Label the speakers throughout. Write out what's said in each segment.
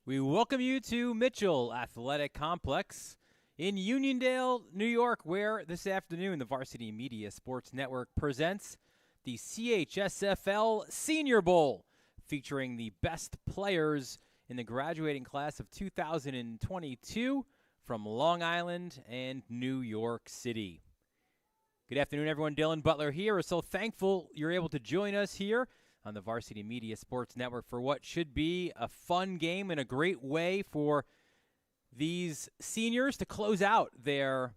Speaker 1: We welcome you to Mitchell Athletic Complex in Uniondale, New York, where this afternoon the Varsity Media Sports Network presents the CHSFL Senior Bowl, featuring the best players in the graduating class of 2022 from Long Island and New York City. Good afternoon, everyone. Dylan Butler here. We're so thankful you're able to join us here on the Varsity Media Sports Network for what should be a fun game and a great way for these seniors to close out their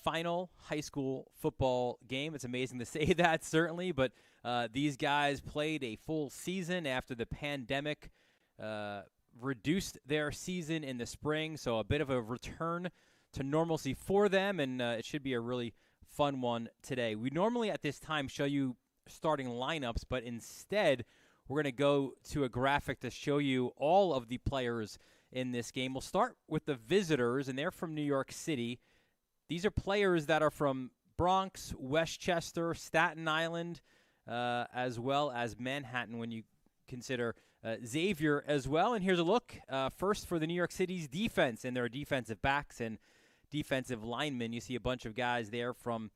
Speaker 1: final high school football game. It's amazing to say that, certainly, but these guys played a full season after the pandemic reduced their season in the spring, so a bit of a return to normalcy for them, and it should be a really fun one today. We normally at this time show you starting lineups, but instead we're going to go to a graphic to show you all of the players in this game. We'll start with the visitors, and they're from New York City. These are players that are from Bronx, Westchester, Staten Island, as well as Manhattan when you consider Xavier as well. And here's a look first for the New York City's defense, and their defensive backs and defensive linemen. You see a bunch of guys there from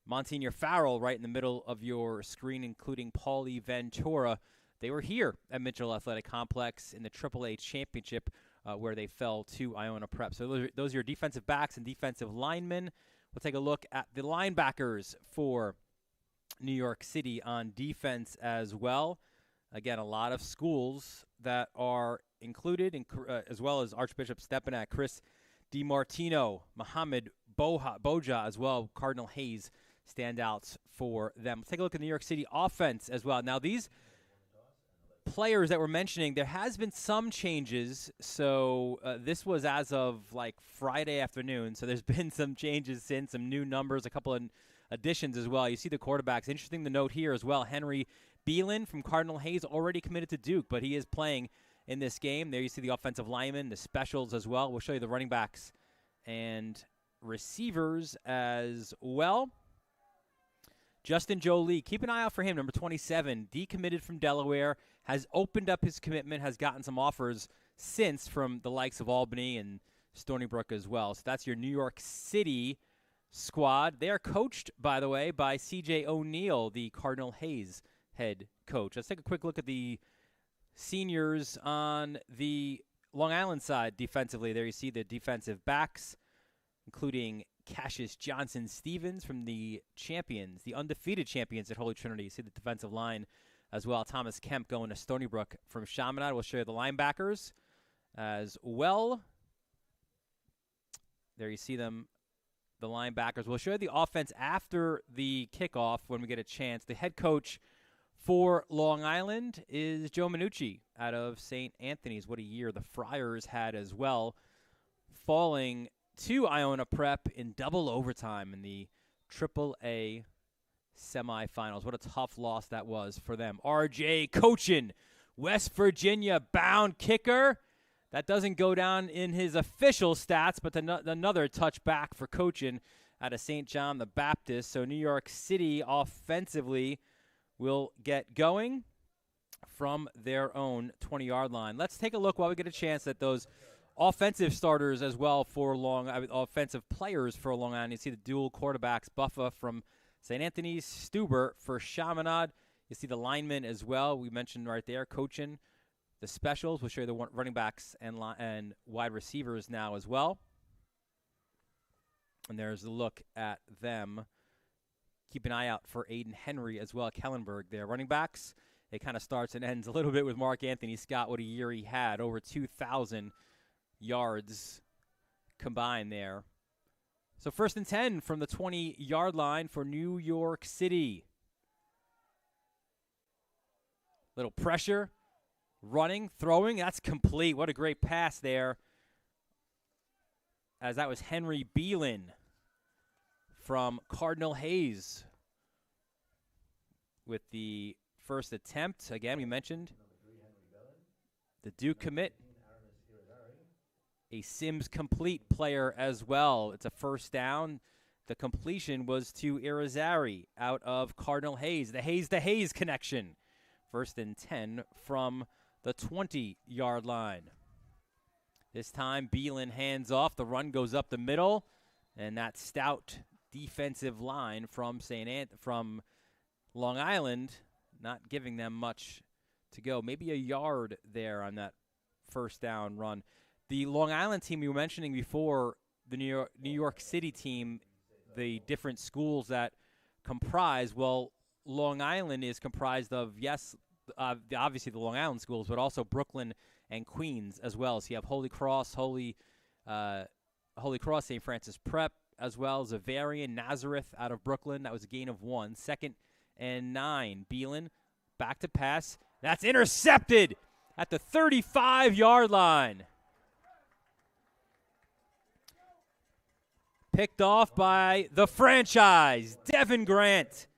Speaker 1: Monsignor Farrell right in the middle of your screen, including Paulie Ventura. They were here at Mitchell Athletic Complex in the AAA Championship where they fell to Iona Prep. So those are your defensive backs and defensive linemen. We'll take a look at the linebackers for New York City on defense as well. Again, a lot of schools that are included, as well as Archbishop Stepanak, Chris DiMartino, Mohammed Boja as well, Cardinal Hayes standouts for them. Let's take a look at the New York City offense as well. Now, these players that we're mentioning, there has been some changes. So this was as of like Friday afternoon. So there's been some changes since, some new numbers, a couple of additions as well. You see the quarterbacks. Interesting to note here as well, Henry Beelan from Cardinal Hayes already committed to Duke, but he is playing in this game. There you see the offensive linemen, the specials as well. We'll show you the running backs and receivers as well. Justin Jolie, keep an eye out for him, number 27, decommitted from Delaware, has opened up his commitment, has gotten some offers since from the likes of Albany and Stony Brook as well. So that's your New York City squad. They are coached, by the way, by C.J. O'Neill, the Cardinal Hayes head coach. Let's take a quick look at the seniors on the Long Island side defensively. There you see the defensive backs, including Cassius Johnson-Stevens from the champions, the undefeated champions at Holy Trinity. You see the defensive line as well. Thomas Kemp going to Stony Brook from Chaminade. We'll show you the linebackers as well. There you see them, the linebackers. We'll show you the offense after the kickoff when we get a chance. The head coach for Long Island is Joe Minucci out of St. Anthony's. What a year the Friars had as well, falling to Iona Prep in double overtime in the AAA semifinals. What a tough loss that was for them. RJ Cochin, West Virginia bound kicker. That doesn't go down in his official stats, but another touchback for Cochin out of St. John the Baptist. So New York City offensively will get going from their own 20-yard line. Let's take a look while we get a chance at those offensive starters as well for offensive players for Long Island. You see the dual quarterbacks, Buffa from St. Anthony's, Stuber for Chaminade. You see the linemen as well. We mentioned right there, Cochin. The specials, we'll show you the running backs and wide receivers now as well. And there's a look at them. Keep an eye out for Aiden Henry as well, Kellenberg there. Running backs, it kind of starts and ends a little bit with Mark Anthony Scott. What a year he had, over 2,000 yards combined there. So 1st and 10 from the 20-yard line for New York City. Little pressure, running, throwing. That's complete. What a great pass there, as that was Henry Beelan from Cardinal Hayes with the first attempt. Again, we mentioned the Duke commit, a Sims complete player as well. It's a first down. The completion was to Irizarry out of Cardinal Hayes. The Hayes connection. 1st and 10 from the 20-yard line. This time, Beelan hands off. The run goes up the middle, and that stout defensive line from from Long Island not giving them much to go. Maybe a yard there on that first down run. The Long Island team you were mentioning before, the New York City team, the different schools that comprise, well, Long Island is comprised of, yes, obviously the Long Island schools, but also Brooklyn and Queens as well. So you have Holy Cross, St. Francis Prep, as well as Avarian, Nazareth out of Brooklyn. That was a gain of 1. 2nd and 9. Beelan back to pass. That's intercepted at the 35-yard line. Picked off by the franchise, Devin Grant,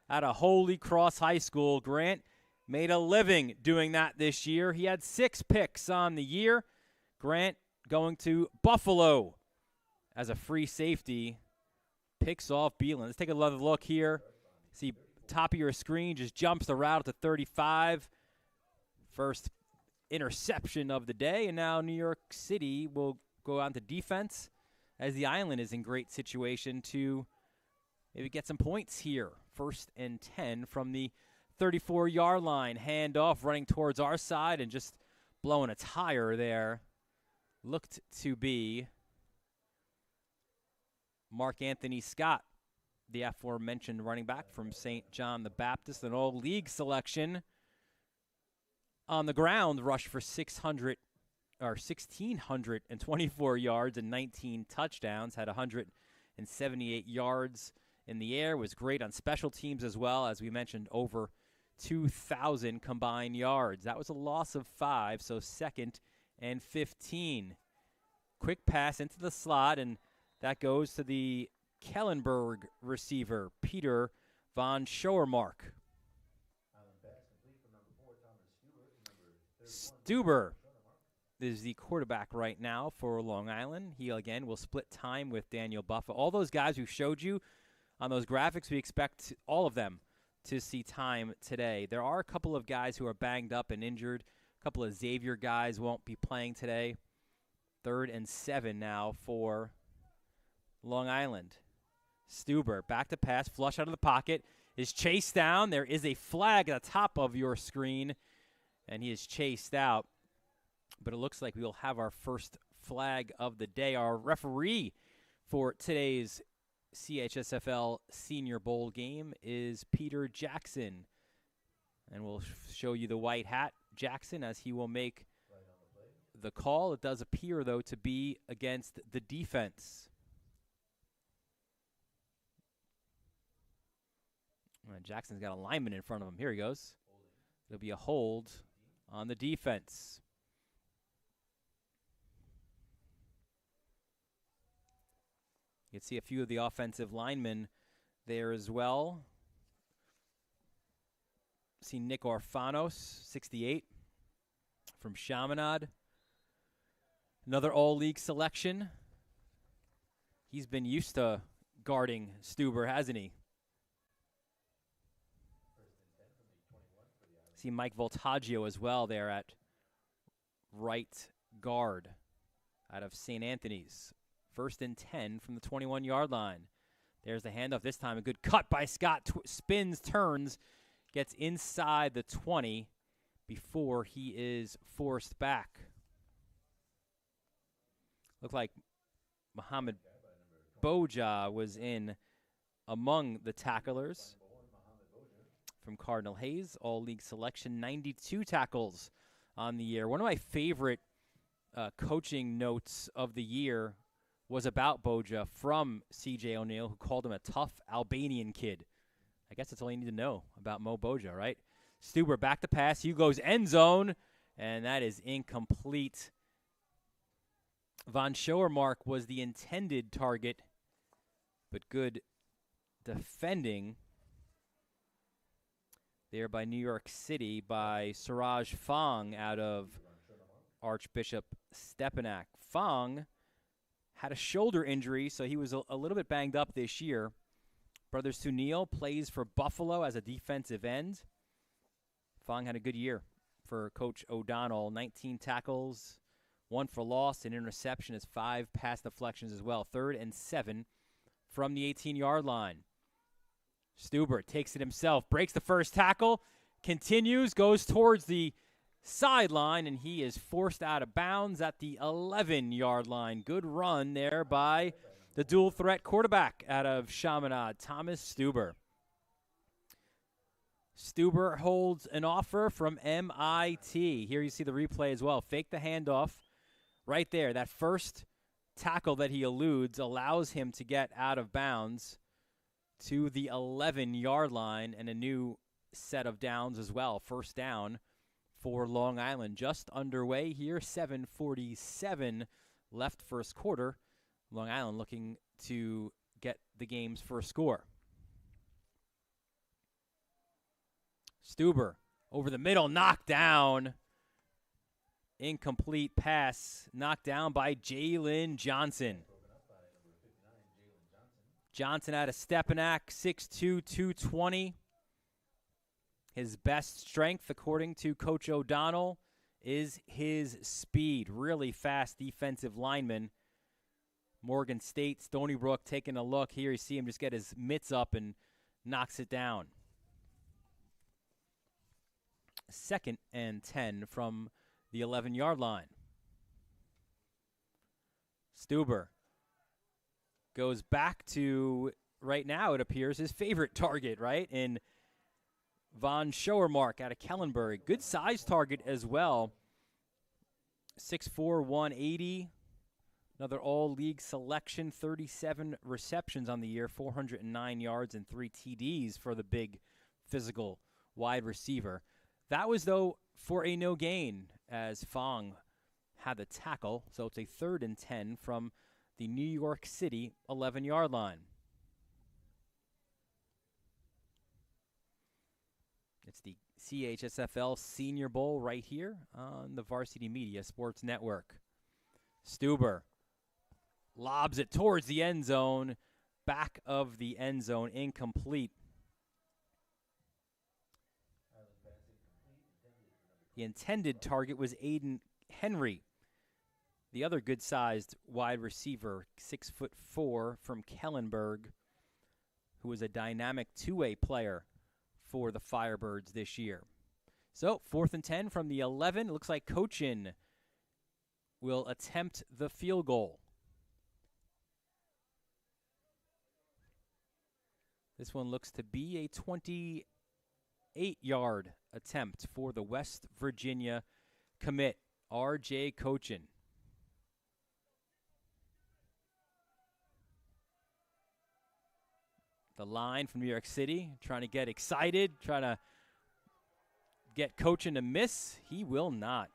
Speaker 1: out of Holy Cross High School. Grant made a living doing that this year. He had 6 picks on the year. Grant going to Buffalo as a free safety. Picks off Beelan. Let's take another look here. See, top of your screen just jumps the route at the 35. First interception of the day, and now New York City will go on to defense, as the Island is in great situation to maybe get some points here. 1st and 10 from the 34-yard line. Handoff running towards our side and just blowing a tire there. Looked to be Mark Anthony Scott, the aforementioned running back from St. John the Baptist, an all-league selection. On the ground, rushed for 1,624 yards and 19 touchdowns, had 178 yards in the air, was great on special teams as well. As we mentioned, over 2,000 combined yards. That was a loss of 5, so 2nd and 15. Quick pass into the slot, and that goes to the Kellenberg receiver, Peter von Schoermark. Stuber is the quarterback right now for Long Island. He, again, will split time with Daniel Buffa. All those guys who showed you on those graphics, we expect all of them to see time today. There are a couple of guys who are banged up and injured. A couple of Xavier guys won't be playing today. 3rd and 7 now for Long Island. Stuber, back to pass, flush out of the pocket, is chased down. There is a flag at the top of your screen, and he is chased out. But it looks like we will have our first flag of the day. Our referee for today's CHSFL Senior Bowl game is Peter Jackson. And we'll show you the white hat, Jackson, as he will make the call. It does appear, though, to be against the defense. Jackson's got a lineman in front of him. Here he goes. It'll be a hold on the defense. You can see a few of the offensive linemen there as well. See Nick Orfanos, 68, from Chaminade. Another all-league selection. He's been used to guarding Stuber, hasn't he? See Mike Voltaggio as well there at right guard out of St. Anthony's. 1st and 10 from the 21-yard line. There's the handoff this time. A good cut by Scott. Spins, turns, gets inside the 20 before he is forced back. Looked like Muhammad Boja was in among the tacklers from Cardinal Hayes. All-league selection, 92 tackles on the year. One of my favorite coaching notes of the year was about Boja from C.J. O'Neill, who called him a tough Albanian kid. I guess that's all you need to know about Mo Boja, right? Stuber back to pass. He goes end zone, and that is incomplete. Von Schoermark was the intended target, but good defending there by New York City by Siraj Fong out of Archbishop Stepinac. Fong had a shoulder injury, so he was a little bit banged up this year. Brother Sunil plays for Buffalo as a defensive end. Fong had a good year for Coach O'Donnell. 19 tackles, 1 for loss, an interception, has 5 pass deflections as well. 3rd and 7 from the 18-yard line. Stuber takes it himself, breaks the first tackle, continues, goes towards the sideline, and he is forced out of bounds at the 11-yard line. Good run there by the dual threat quarterback out of Chaminade, Thomas Stuber. Stuber holds an offer from MIT. Here you see the replay as well. Fake the handoff right there. That first tackle that he eludes allows him to get out of bounds to the 11-yard line, and a new set of downs as well. First down for Long Island. Just underway here, 7:47 left first quarter. Long Island looking to get the game's first score. Stuber over the middle, knocked down. Incomplete pass, knocked down by Jalen Johnson. Johnson out of Stepinac, 6'2", 220. His best strength, according to Coach O'Donnell, is his speed. Really fast defensive lineman. Morgan State, Stony Brook taking a look. Here you see him just get his mitts up and knocks it down. 2nd and 10 from the 11-yard line. Stuber goes back to, right now it appears, his favorite target, right? In Von Schoermark out of Kellenberg. Good size target as well. 6'4", 180. Another all-league selection, 37 receptions on the year, 409 yards and 3 TDs for the big physical wide receiver. That was, though, for a no gain as Fong had the tackle. So it's a 3rd and 10 from the New York City 11-yard line. It's the CHSFL Senior Bowl right here on the Varsity Media Sports Network. Stuber lobs it towards the end zone. Back of the end zone, incomplete. The intended target was Aiden Henry, the other good-sized wide receiver, 6'4" from Kellenberg, who was a dynamic two-way player for the Firebirds this year. So 4th and 10 from the 11. It looks like Cochin will attempt the field goal. This one looks to be a 28-yard attempt for the West Virginia commit, R.J. Cochin. The line from New York City trying to get excited, trying to get Cochin to miss. He will not.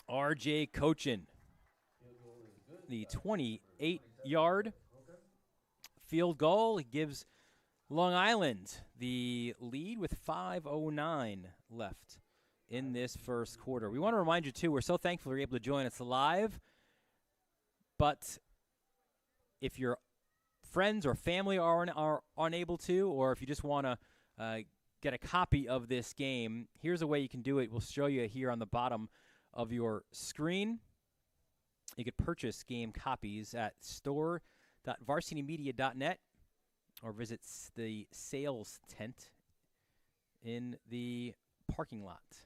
Speaker 1: R.J. Cochin, the 28-yard field goal. He gives Long Island the lead with 5:09 left in this first quarter. We want to remind you, too, we're so thankful you're able to join us live. But if your friends or family are unable to, or if you just want to get a copy of this game, here's a way you can do it. We'll show you here on the bottom of your screen. You could purchase game copies at store.varsitymedia.net or visit the sales tent in the parking lot.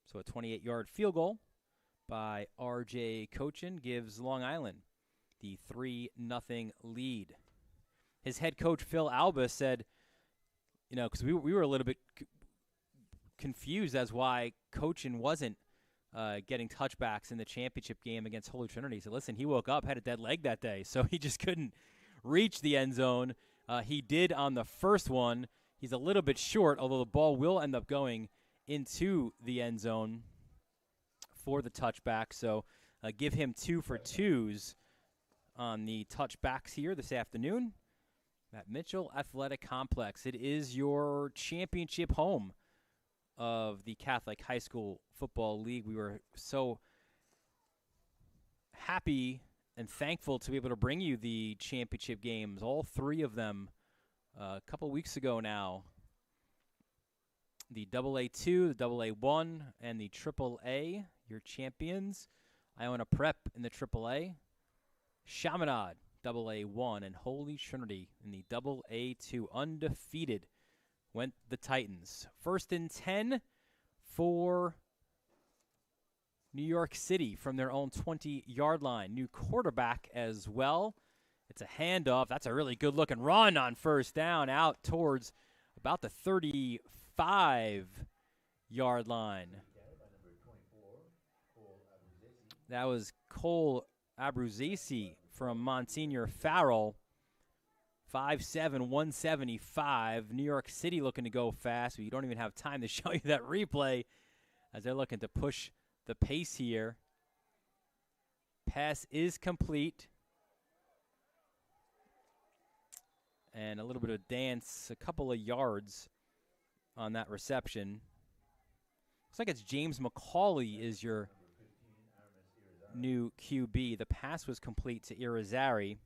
Speaker 1: So a 28-yard field goal by R.J. Cochin gives Long Island the 3-0 lead. His head coach, Phil Alba, said, because we were a little bit confused as why Cochin wasn't getting touchbacks in the championship game against Holy Trinity. He said, listen, he woke up, had a dead leg that day, so he just couldn't reach the end zone. He did on the first one. He's a little bit short, although the ball will end up going into the end zone for the touchback. So give him 2 for 2s on the touchbacks here this afternoon at Mitchell Athletic Complex. It is your championship home of the Catholic High School Football League. We were so happy and thankful to be able to bring you the championship games, all 3 of them, a couple weeks ago now the AA2, the AA1, and the AAA, your champions. Iona Prep in the AAA. Chaminade, AA1, and Holy Trinity in the AA2. Undefeated went the Titans. 1st and 10 for New York City from their own 20-yard line. New quarterback as well. It's a handoff. That's a really good-looking run on 1st down out towards about the 35-yard line. That was Cole Abruzzese from Monsignor Farrell. 5'7", 175. New York City looking to go fast, but you don't even have time to show you that replay as they're looking to push the pace here. Pass is complete. And a little bit of dance, a couple of yards on that reception. Looks like it's James McCauley is your new QB. The pass was complete to Irizarry.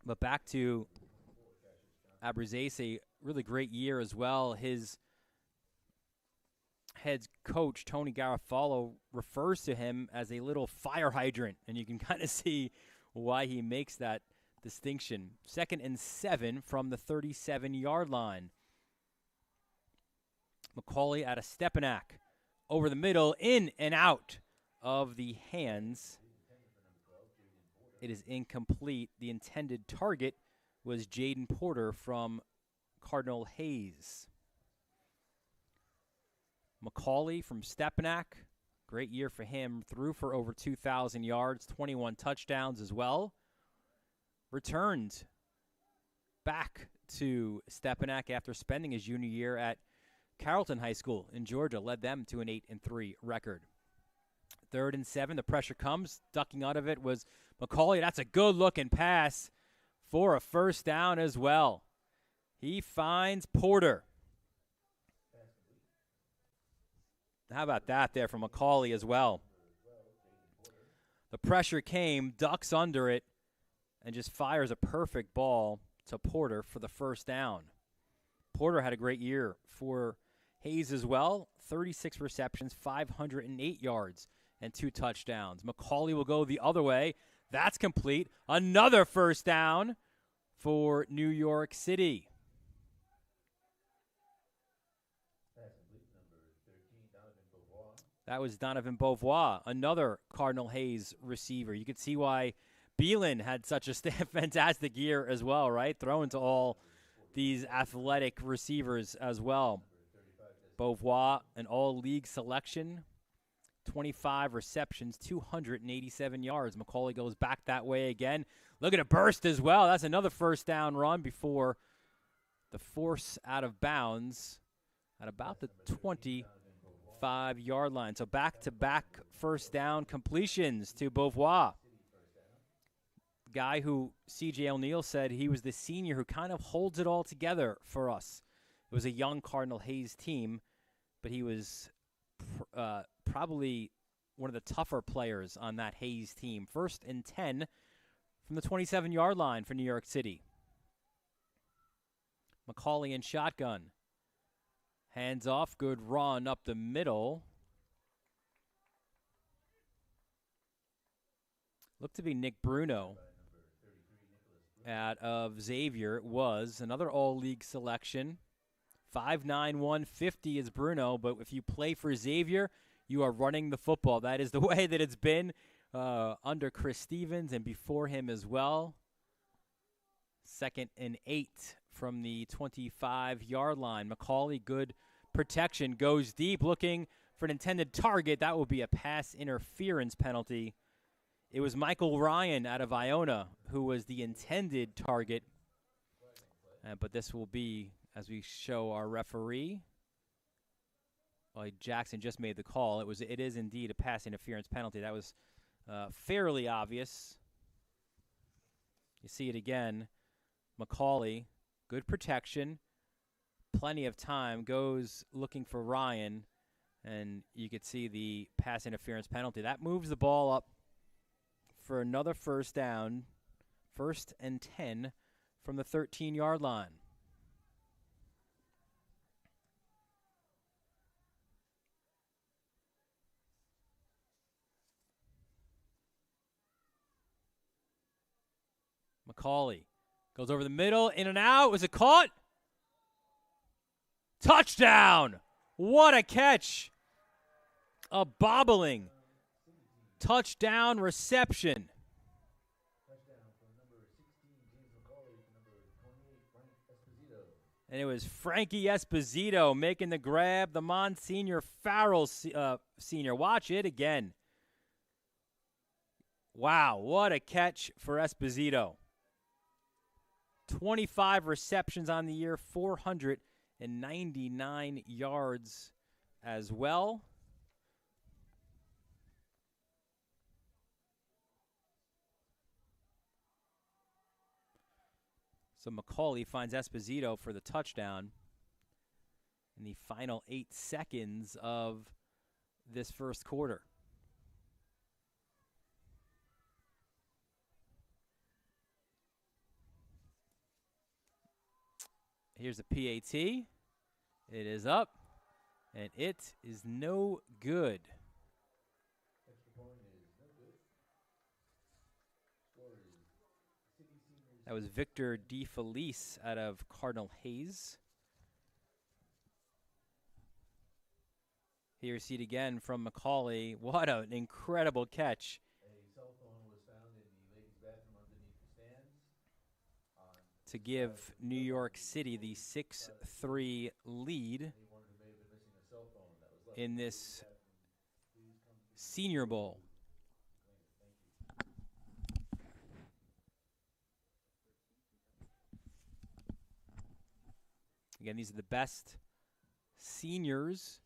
Speaker 1: But back to Abruzzese, really great year as well. His head coach, Tony Garofalo, refers to him as a little fire hydrant, and you can kind of see why he makes that distinction. 2nd and 7 from the 37-yard line. McCauley out of Stepanak. Over the middle, in and out of the hands. It is incomplete. The intended target was Jaden Porter from Cardinal Hayes. McCauley from Stepanak. Great year for him. Threw for over 2,000 yards, 21 touchdowns as well. Returned back to Stepanak after spending his junior year at Carrollton High School in Georgia. Led them to an 8-3 record. 3rd and 7, the pressure comes. Ducking out of it was McCauley. That's a good-looking pass for a 1st down as well. He finds Porter. How about that there from McCauley as well? The pressure came, ducks under it, and just fires a perfect ball to Porter for the 1st down. Porter had a great year for Hayes as well. 36 receptions, 508 yards, and 2 touchdowns. McCauley will go the other way. That's complete. Another 1st down for New York City. That was Donovan Beauvoir, another Cardinal Hayes receiver. You could see why Beelan had such a fantastic year as well, right? Throwing to all these athletic receivers as well. Beauvoir, an all-league selection, 25 receptions, 287 yards. McCauley goes back that way again. Look at a burst as well. That's another 1st down run before the force out of bounds at about the 25-yard line. So back-to-back 1st down completions to Beauvoir. Guy who C.J. O'Neill said he was the senior who kind of holds it all together for us. It was a young Cardinal Hayes team, but he was probably one of the tougher players on that Hayes team. 1st and 10 from the 27-yard line for New York City. McCauley in shotgun. Hands off, good run up the middle. Looked to be Nick Bruno out of Xavier. It was another all-league selection. 5'9", 150 is Bruno, but if you play for Xavier, you are running the football. That is the way that it's been under Chris Stevens and before him as well. 2nd and 8 from the 25-yard line. McCauley, good protection, goes deep, looking for an intended target. That will be a pass interference penalty. It was Michael Ryan out of Iona who was the intended target. But this will be, as we show our referee, well, Jackson just made the call. It is indeed a pass interference penalty. That was fairly obvious. You see it again. McCauley, good protection, plenty of time, goes looking for Ryan, and you could see the pass interference penalty. That moves the ball up for another 1st down, 1st and 10 from the 13-yard line. McCauley goes over the middle, in and out. Was it caught? Touchdown! What a catch! A bobbling touchdown reception. And it was Frankie Esposito making the grab. The Monsignor Farrell Sr. Watch it again. Wow, what a catch for Esposito. 25 receptions on the year, 499 yards as well. So McCauley finds Esposito for the touchdown in the final 8 seconds of this first quarter. Here's a PAT. It is up, and it is no good. That was Victor DeFelice out of Cardinal Hayes. Here you see it again from McCauley. What an incredible catch.
Speaker 2: A cell phone was found in the ladies' bathroom underneath the stands.
Speaker 1: To give New York City the 6-3 lead in this Senior Bowl. Again, these are the best seniors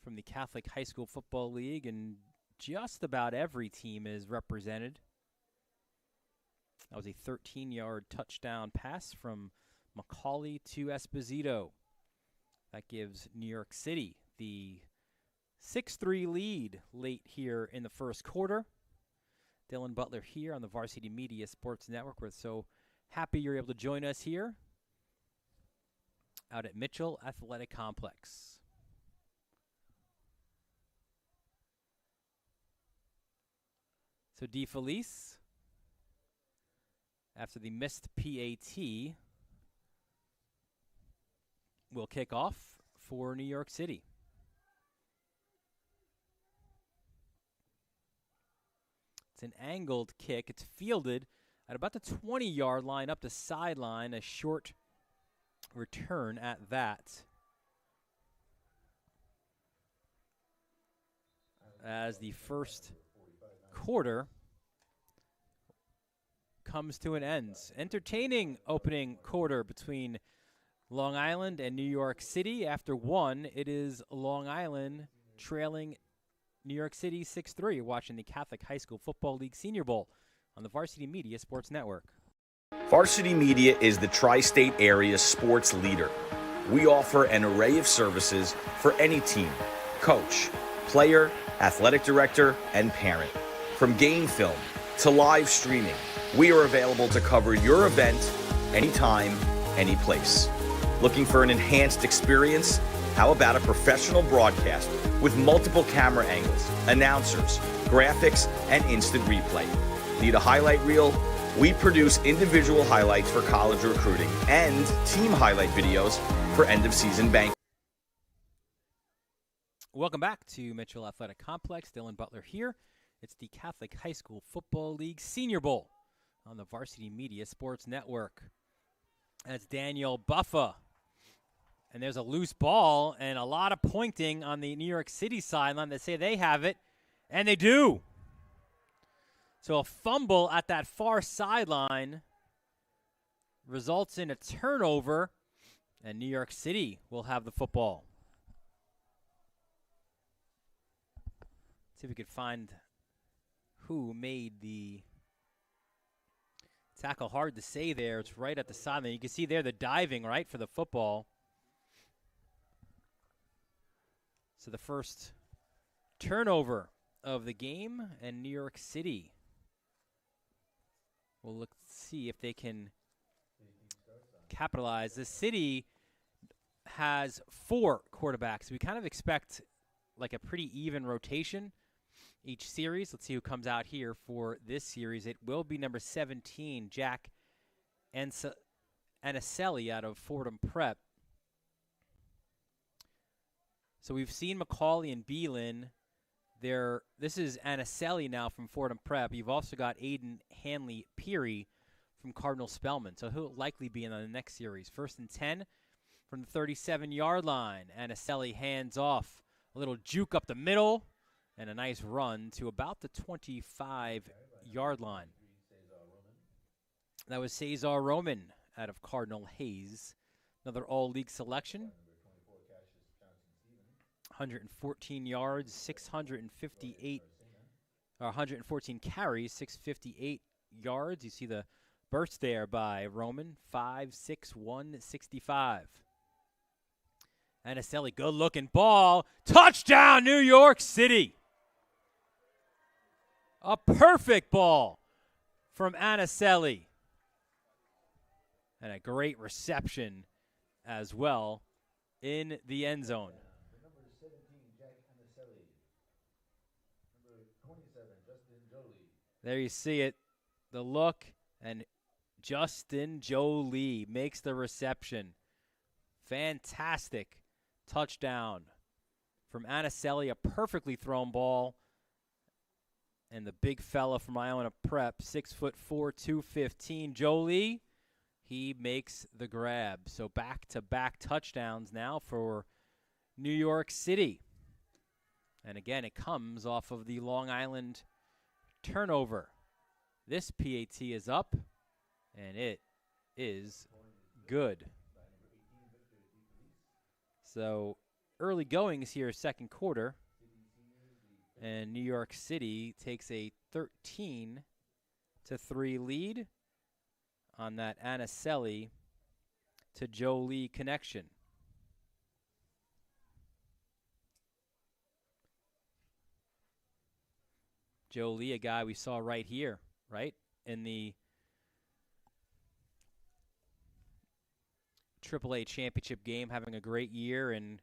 Speaker 1: from the Catholic High School Football League, and just about every team is represented. That was a 13-yard touchdown pass from McCauley to Esposito. That gives New York City the 6-3 lead late here in the first quarter. Dylan Butler here on the Varsity Media Sports Network. We're so happy you're able to join us here out at Mitchell Athletic Complex. So DeFelice, after the missed PAT, will kick off for New York City. It's an angled kick. It's fielded at about the 20-yard line up the sideline, a short return at that. As the first quarter comes to an end. Entertaining opening quarter between Long Island and New York City. After one, it is Long Island trailing New York City 6-3. You're watching the Catholic High School Football League Senior Bowl on the Varsity Media Sports Network.
Speaker 3: Varsity Media is the tri-state area sports leader. We offer an array of services for any team, coach, player, athletic director, and parent. From game film to live streaming, we are available to cover your event anytime, any place. Looking for an enhanced experience? How about a professional broadcast with multiple camera angles, announcers, graphics, and instant replay? Need a highlight reel? We produce individual highlights for college recruiting and team highlight videos for end-of-season bank.
Speaker 1: Welcome back to Mitchell Athletic Complex. Dylan Butler here. It's the Catholic High School Football League Senior Bowl on the Varsity Media Sports Network. That's Daniel Buffa. And there's a loose ball and a lot of pointing on the New York City sideline that say they have it, and they do. So a fumble at that far sideline results in a turnover, and New York City will have the football. See if we could find who made the tackle. Hard to say there. It's right at the sideline. You can see there the diving, right, for the football. So the first turnover of the game, and New York City will look see if they can capitalize. The city has 4 quarterbacks. We kind of expect like a pretty even rotation each series. Let's see who comes out here for this series. It will be number 17, Jack Anicelli out of Fordham Prep. So we've seen McCauley and Beelan. This is Anicelli now from Fordham Prep. You've also got Aiden Hanley-Peary from Cardinal Spellman. So he'll likely be in the next series. 1st and 10 from the 37-yard line. Anicelli hands off. A little juke up the middle. And a nice run to about the 25-yard line. That was Cesar Roman out of Cardinal Hayes. Another all-league selection. 114 yards, 114 carries, 658 yards. You see the burst there by Roman, 5'6", 165. Anicelli, good-looking ball. Touchdown, New York City. A perfect ball from Anicelli. And a great reception as well in the end zone.
Speaker 2: Number 17, Jack Anicelli. Number 27, Justin Jolie.
Speaker 1: There you see it, the look, and Justin Jolie makes the reception. Fantastic touchdown from Anicelli, a perfectly thrown ball. And the big fella from Iona Prep, 6'4", 215, Jolie, he makes the grab. So back-to-back touchdowns now for New York City. And again, it comes off of the Long Island turnover. This PAT is up, and it is good. So early goings here, second quarter. And New York City takes a 13-3 lead on that Anicelli to Jolie connection. Jolie, a guy we saw right here, right, in the AAA championship game, having a great year. And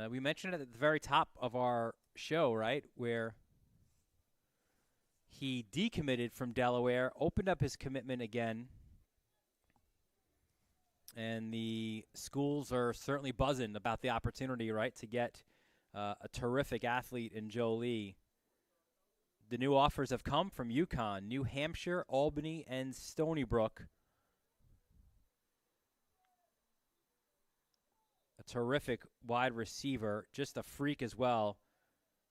Speaker 1: we mentioned it at the very top of our show, right, where he decommitted from Delaware, opened up his commitment again, and the schools are certainly buzzing about the opportunity, right, to get a terrific athlete in Jolie. The new offers have come from UConn, New Hampshire, Albany, and Stony Brook. A terrific wide receiver, just a freak as well.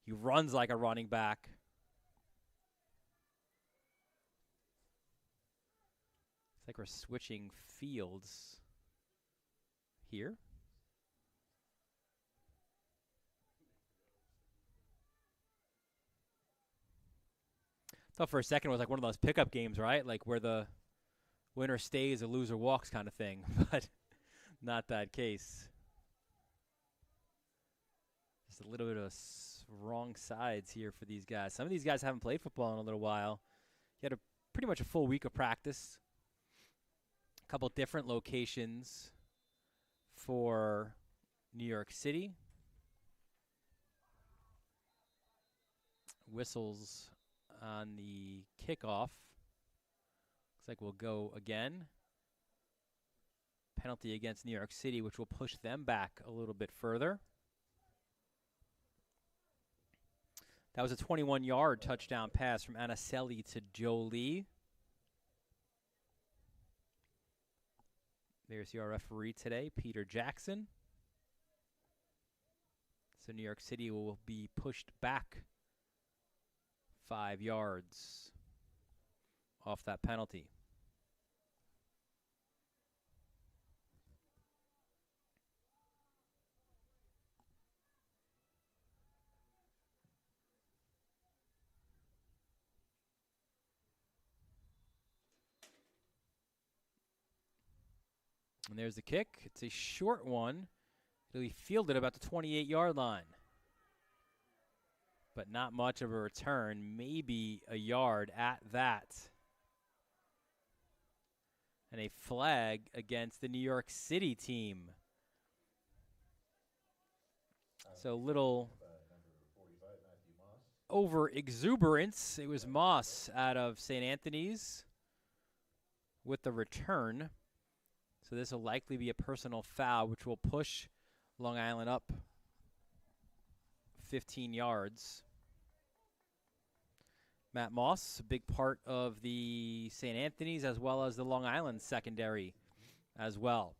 Speaker 1: He runs like a running back. It's like we're switching fields here. Thought for a second it was like one of those pickup games, right? Like where the winner stays, the loser walks kind of thing, but not that case. Just a little bit of wrong sides here for these guys. Some of these guys haven't played football in a little while. You had pretty much a full week of practice. A couple different locations for New York City. Whistles on the kickoff. Looks like we'll go again. Penalty against New York City, which will push them back a little bit further. That was a 21-yard touchdown pass from Anicelli to Jolie. There's your referee today, Peter Jackson. So New York City will be pushed back 5 yards off that penalty. And there's the kick. It's a short one. It'll be fielded about the 28-yard line. But not much of a return, maybe a yard at that. And a flag against the New York City team. So little over exuberance. It was Moss out of St. Anthony's with the return. So this will likely be a personal foul, which will push Long Island up 15 yards. Matt Moss, a big part of the St. Anthony's as well as the Long Island secondary as well.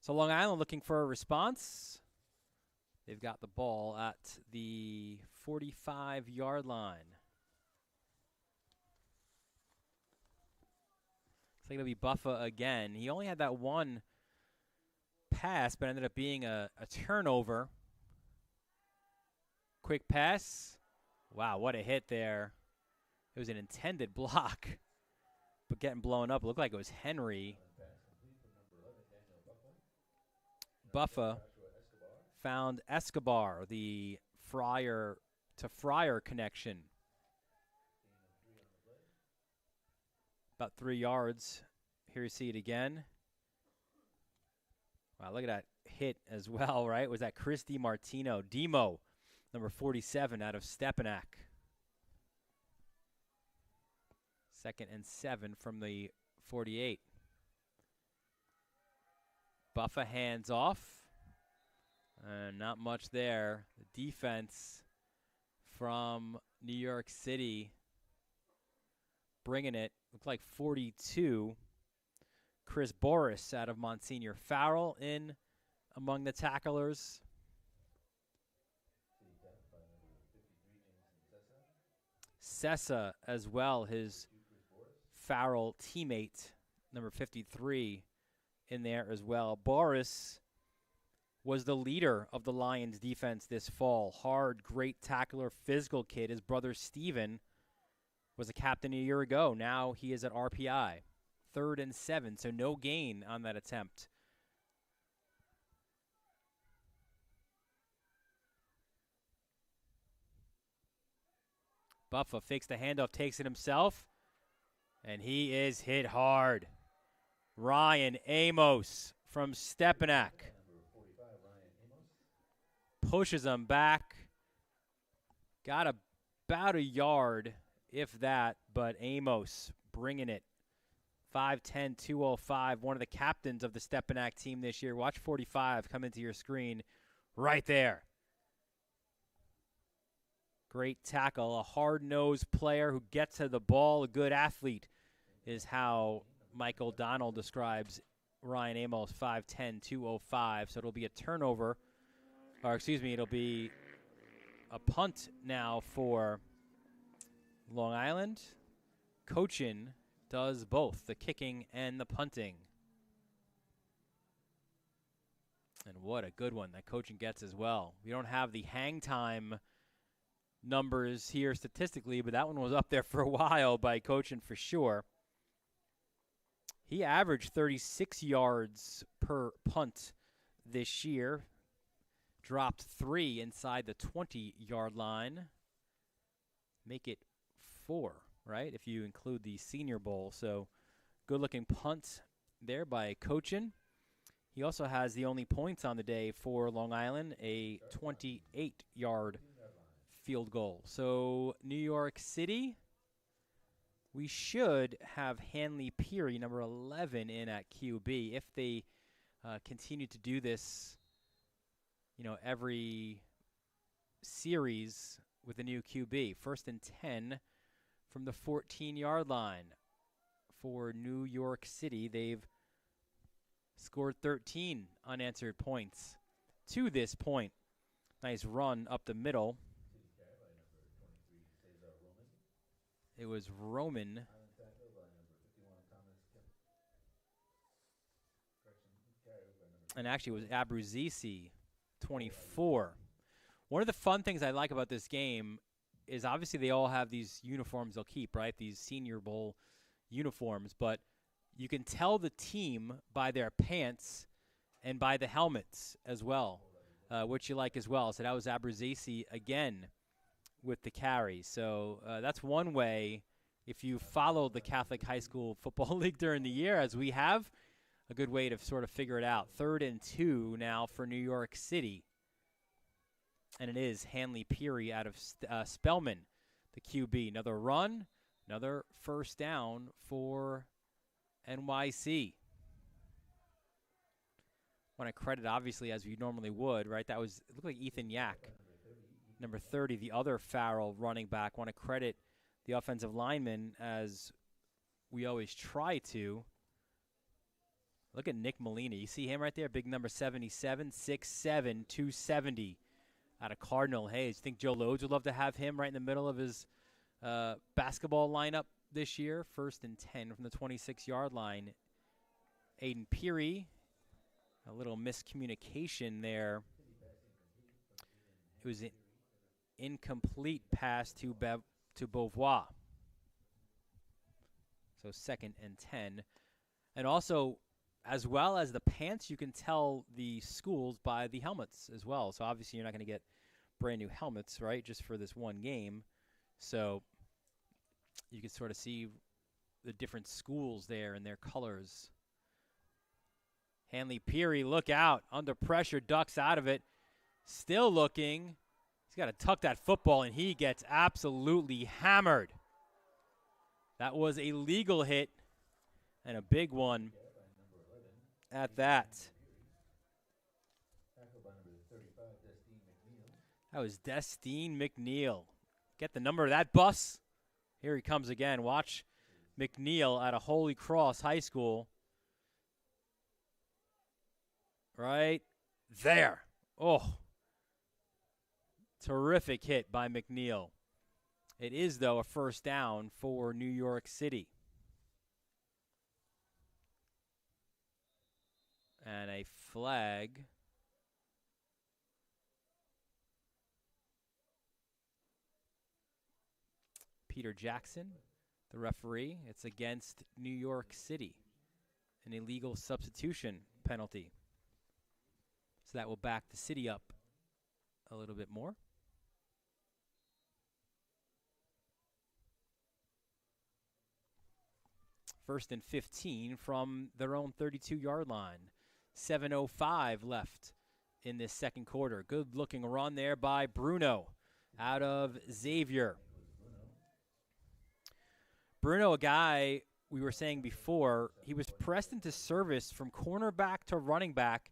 Speaker 1: So Long Island looking for a response. They've got the ball at the 45-yard line. It's like it'll be Buffa again. He only had that one pass, but ended up being a turnover. Quick pass. Wow, what a hit there. It was an intended block, but getting blown up. It looked like it was Henry. Buffa found Escobar, the Fryer to Fryer connection. About 3 yards. Here you see it again. Wow, look at that hit as well, right? Was that Chris DiMartino? Demo, number 47 out of Stepanak. 2nd and 7 from the 48. Buffa hands off. Not much there. The defense from New York City bringing it. Looked like 42. Chris Boris out of Monsignor. Farrell in among the tacklers. Sessa as well, his Farrell teammate, number 53, in there as well. Boris was the leader of the Lions defense this fall. Hard, great tackler, physical kid. His brother Steven was a captain a year ago. Now he is at RPI. 3rd and 7, so no gain on that attempt. Buffa fakes the handoff, takes it himself, and he is hit hard. Ryan Amos from Stepanak pushes him back. Got about a yard, if that, but Amos bringing it. 5'10", 205, one of the captains of the Stepanak team this year. Watch 45 come into your screen right there. Great tackle, a hard-nosed player who gets to the ball, a good athlete is how Mike O'Donnell describes Ryan Amos, 5'10", 205. So it'll be a turnover, or excuse me, it'll be a punt now for Long Island. Cochin does both, the kicking and the punting. And what a good one that Cochin gets as well. We don't have the hang time numbers here statistically, but that one was up there for a while by Cochin for sure. He averaged 36 yards per punt this year. Dropped 3 inside the 20-yard line. Make it 4. Right, if you include the Senior Bowl. So good-looking punt there by Cochin. He also has the only points on the day for Long Island, a 28-yard field goal. So New York City, we should have Hanley Peary, number 11, in at QB. If they continue to do this, every series with a new QB. 1st and 10. From the 14-yard line for New York City. They've scored 13 unanswered points to this point. Nice run up the middle. It was Roman. And actually it was Abruzzese, 24. One of the fun things I like about this game is obviously they all have these uniforms they'll keep, right? These Senior Bowl uniforms. But you can tell the team by their pants and by the helmets as well, which you like as well. So that was Abruzzese again with the carry. So that's one way, if you follow the Catholic High School Football League during the year, as we have, a good way to sort of figure it out. 3rd and 2 now for New York City. And it is Hanley Peary out of Spelman, the QB. Another run, another first down for NYC. Want to credit, obviously, as we normally would, right? It looked like Ethan Yak, number 30, the other Farrell running back. Want to credit the offensive lineman, as we always try to. Look at Nick Molina. You see him right there? Big number 77, 6'7", 270 out of Cardinal Hayes. Think Joe Lodes would love to have him right in the middle of his basketball lineup this year. 1st and 10 from the 26-yard line. Aiden Peary, a little miscommunication there. It was an incomplete pass to Beauvoir. So 2nd and 10. And also, as well as the pants, you can tell the schools by the helmets as well. So obviously you're not going to get brand new helmets, right, just for this one game. So you can sort of see the different schools there and their colors. Hanley Peary, look out, under pressure, ducks out of it. Still looking. He's got to tuck that football, and he gets absolutely hammered. That was a legal hit and a big one at that. That was Destine McNeil. Get the number of that bus. Here he comes again. Watch McNeil out of Holy Cross High School. Right there. Oh. Terrific hit by McNeil. It is, though, a first down for New York City. And a flag. Peter Jackson, the referee. It's against New York City. An illegal substitution penalty. So that will back the city up a little bit more. First and 15 from their own 32-yard line. 7:05 left in this second quarter. Good looking run there by Bruno out of Xavier. Bruno, a guy we were saying before, he was pressed into service from cornerback to running back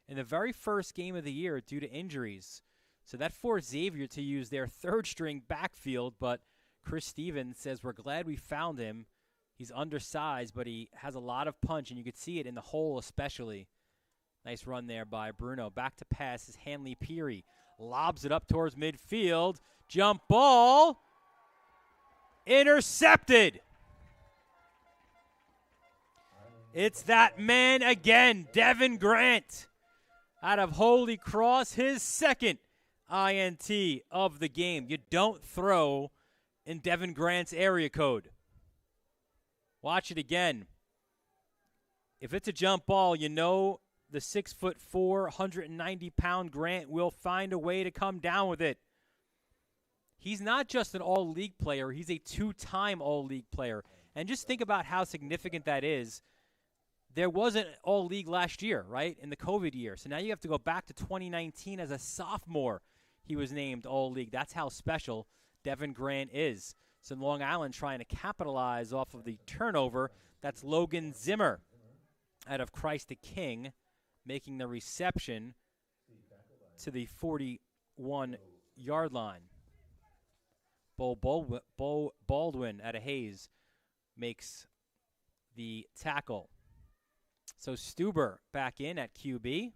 Speaker 1: in the very first game of the year due to injuries. So that forced Xavier to use their third-string backfield, but Chris Stevens says, we're glad we found him. He's undersized, but he has a lot of punch, and you could see it in the hole especially. Nice run there by Bruno. Back to pass is Hanley Peary. Lobs it up towards midfield. Jump ball. Intercepted. It's that man again, Devin Grant, out of Holy Cross, his second INT of the game. You don't throw in Devin Grant's area code. Watch it again. If it's a jump ball, you know the 6'4", 190-pound Grant will find a way to come down with it. He's not just an all-league player. He's a 2-time all-league player. And just think about how significant that is. There wasn't all-league last year, right, in the COVID year. So now you have to go back to 2019 as a sophomore. He was named all-league. That's how special Devin Grant is. So Long Island trying to capitalize off of the turnover. That's Logan Zimmer out of Christ the King making the reception to the 41-yard line. Bo Baldwin out of Hayes makes the tackle. So Stuber back in at QB. A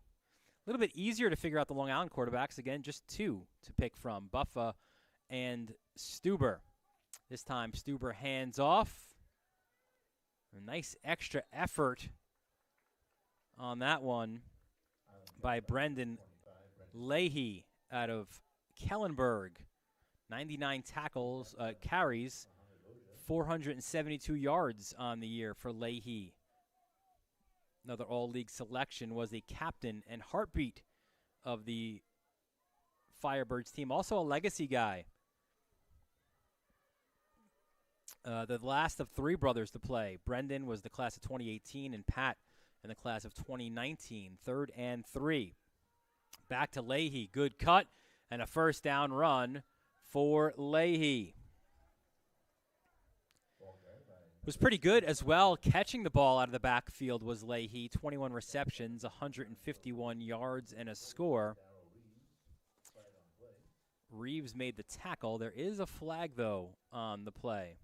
Speaker 1: little bit easier to figure out the Long Island quarterbacks. Again, just two to pick from, Buffa and Stuber. This time Stuber hands off. A nice extra effort on that one by Brendan Leahy out of Kellenberg. 99 tackles, carries, 472 yards on the year for Leahy. Another all-league selection, was a captain and heartbeat of the Firebirds team. Also a legacy guy. The last of three brothers to play. Brendan was the class of 2018, and Pat in the class of 2019. 3rd and 3. Back to Leahy. Good cut and a first down run for Leahy. Was pretty good as well. Catching the ball out of the backfield was Leahy. 21 receptions, 151 yards, and a score. Reeves made the tackle. There is a flag, though, on the play.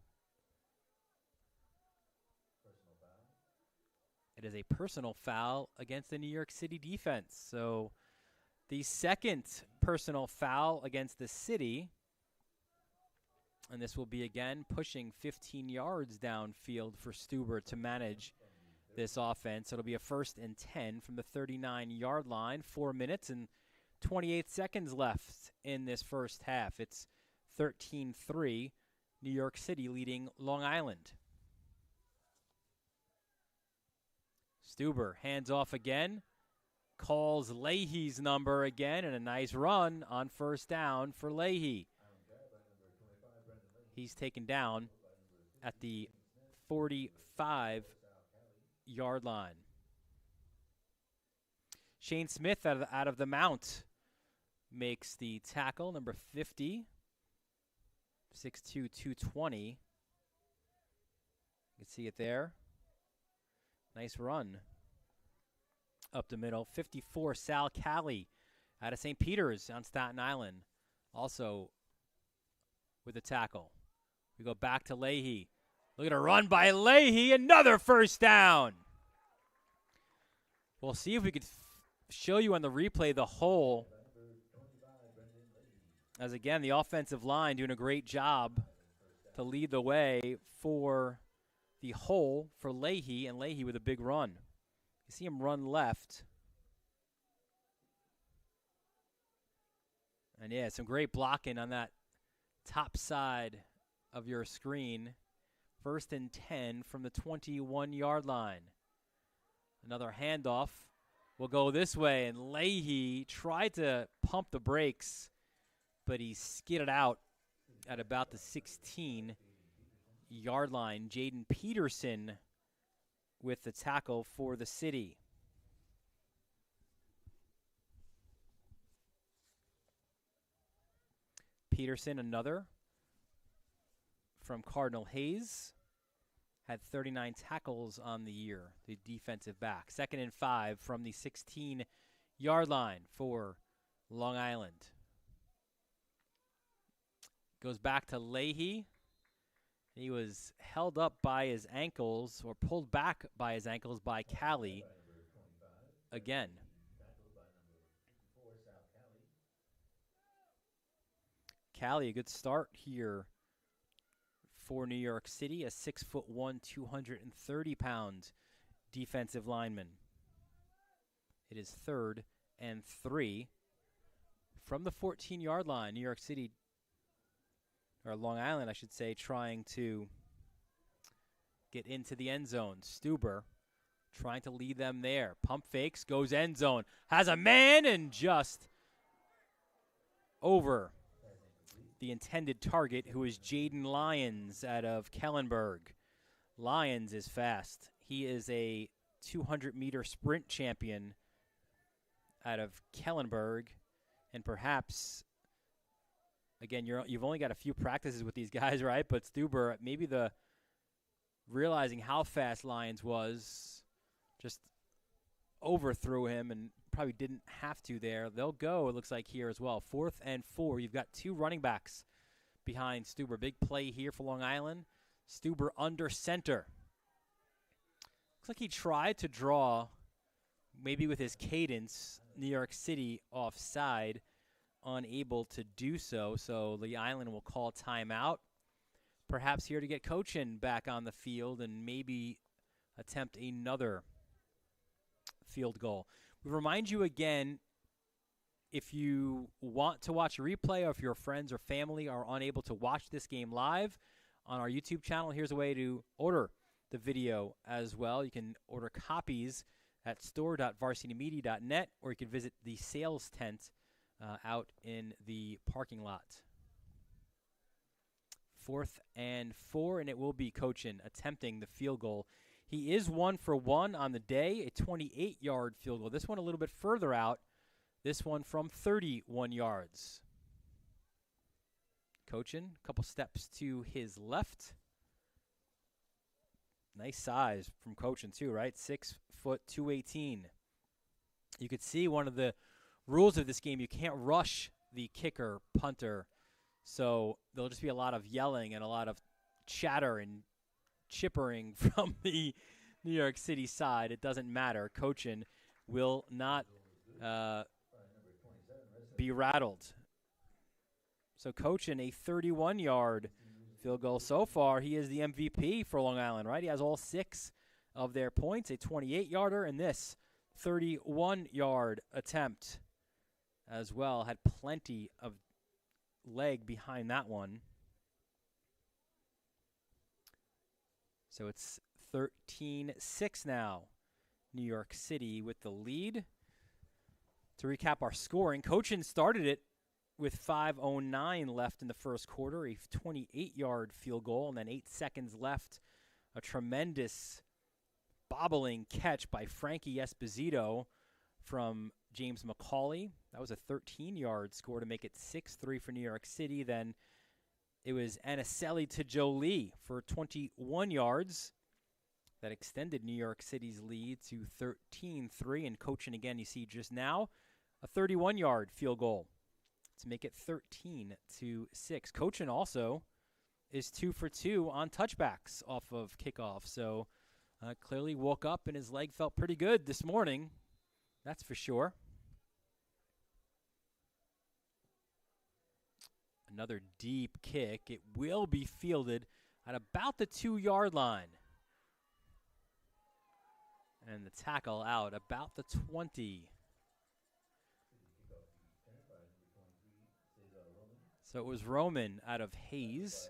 Speaker 1: It is a personal foul against the New York City defense. So the second personal foul against the city. And this will be, again, pushing 15 yards downfield for Stuber to manage this offense. It'll be a 1st and 10 from the 39-yard line. 4 minutes and 28 seconds left in this first half. It's 13-3, New York City leading Long Island. Stuber hands off again, calls Leahy's number again, and a nice run on first down for Leahy. He's taken down at the 45-yard line. Shane Smith out of the mount makes the tackle, number 50, 6'2", 220. You can see it there. Nice run up the middle. 54, Sal Cali out of St. Peter's on Staten Island, also with a tackle. We go back to Leahy. Look at a run by Leahy. Another first down. We'll see if we could show you on the replay the hole. As again, the offensive line doing a great job to lead the way for the hole for Leahy, and Leahy with a big run. You see him run left. And yeah, some great blocking on that top side of your screen. 1st and 10 from the 21-yard line. Another handoff will go this way, and Leahy tried to pump the brakes, but he skidded out at about the 16-yard line. Jaden Peterson with the tackle for the city. Peterson, another from Cardinal Hayes, had 39 tackles on the year, the defensive back. 2nd and 5 from the 16-yard line for Long Island. Goes back to Leahy. He was held up by his ankles, or pulled back by his ankles by Cali again. Cali, a good start here for New York City, a 6'1", 230-pound defensive lineman. It is 3rd and 3 from the 14-yard line. New York City, or Long Island, I should say, trying to get into the end zone. Stuber trying to lead them there. Pump fakes, goes end zone, has a man, and just over the intended target, who is Jaden Lyons out of Kellenberg. Lyons is fast. He is a 200-meter sprint champion out of Kellenberg, and perhaps, again, you've only got a few practices with these guys, right? But Stuber, maybe the realizing how fast Lyons was, just overthrew him and probably didn't have to there. They'll go, it looks like, here as well. 4th and 4. You've got 2 running backs behind Stuber. Big play here for Long Island. Stuber under center. Looks like he tried to draw, maybe with his cadence, New York City offside. Unable to do so, so the Island will call timeout. Perhaps here to get Cochin back on the field and maybe attempt another field goal. We remind you again, if you want to watch a replay, or if your friends or family are unable to watch this game live on our YouTube channel, here's a way to order the video as well. You can order copies at store.varsitymedia.net, or you can visit the sales tent out in the parking lot. 4th and 4, and it will be Cochin attempting the field goal He is 1 for 1 on the day, a 28-yard field goal. This one a little bit further out. This one from 31 yards. Cochin, a couple steps to his left. Nice size from Cochin too, right? 6 foot 218. You could see one of the rules of this game, you can't rush the kicker, punter. So there'll just be a lot of yelling and a lot of chatter and chippering from the New York City side. It doesn't matter. Cochin will not be rattled. So Cochin, a 31-yard field goal so far. He is the MVP for Long Island, right? He has all 6 of their points, a 28-yarder, and this 31-yard attempt as well. Had plenty of leg behind that one. So it's 13-6 now. New York City with the lead. To recap our scoring, Cochin started it with 5:09 left in the first quarter, a 28-yard field goal, and then 8 seconds left. A tremendous bobbling catch by Frankie Esposito from James McCauley. That was a 13-yard score to make it 6-3 for New York City. Then it was Anicelli to Jolie for 21 yards. That extended New York City's lead to 13-3. And Cochin, again, you see just now, a 31-yard field goal to make it 13-6. Cochin also is 2 for 2 on touchbacks off of kickoff. So clearly woke up and his leg felt pretty good this morning. That's for sure. Another deep kick. It will be fielded at about the 2-yard line. And the tackle out about the 20. So it was Roman out of Hayes.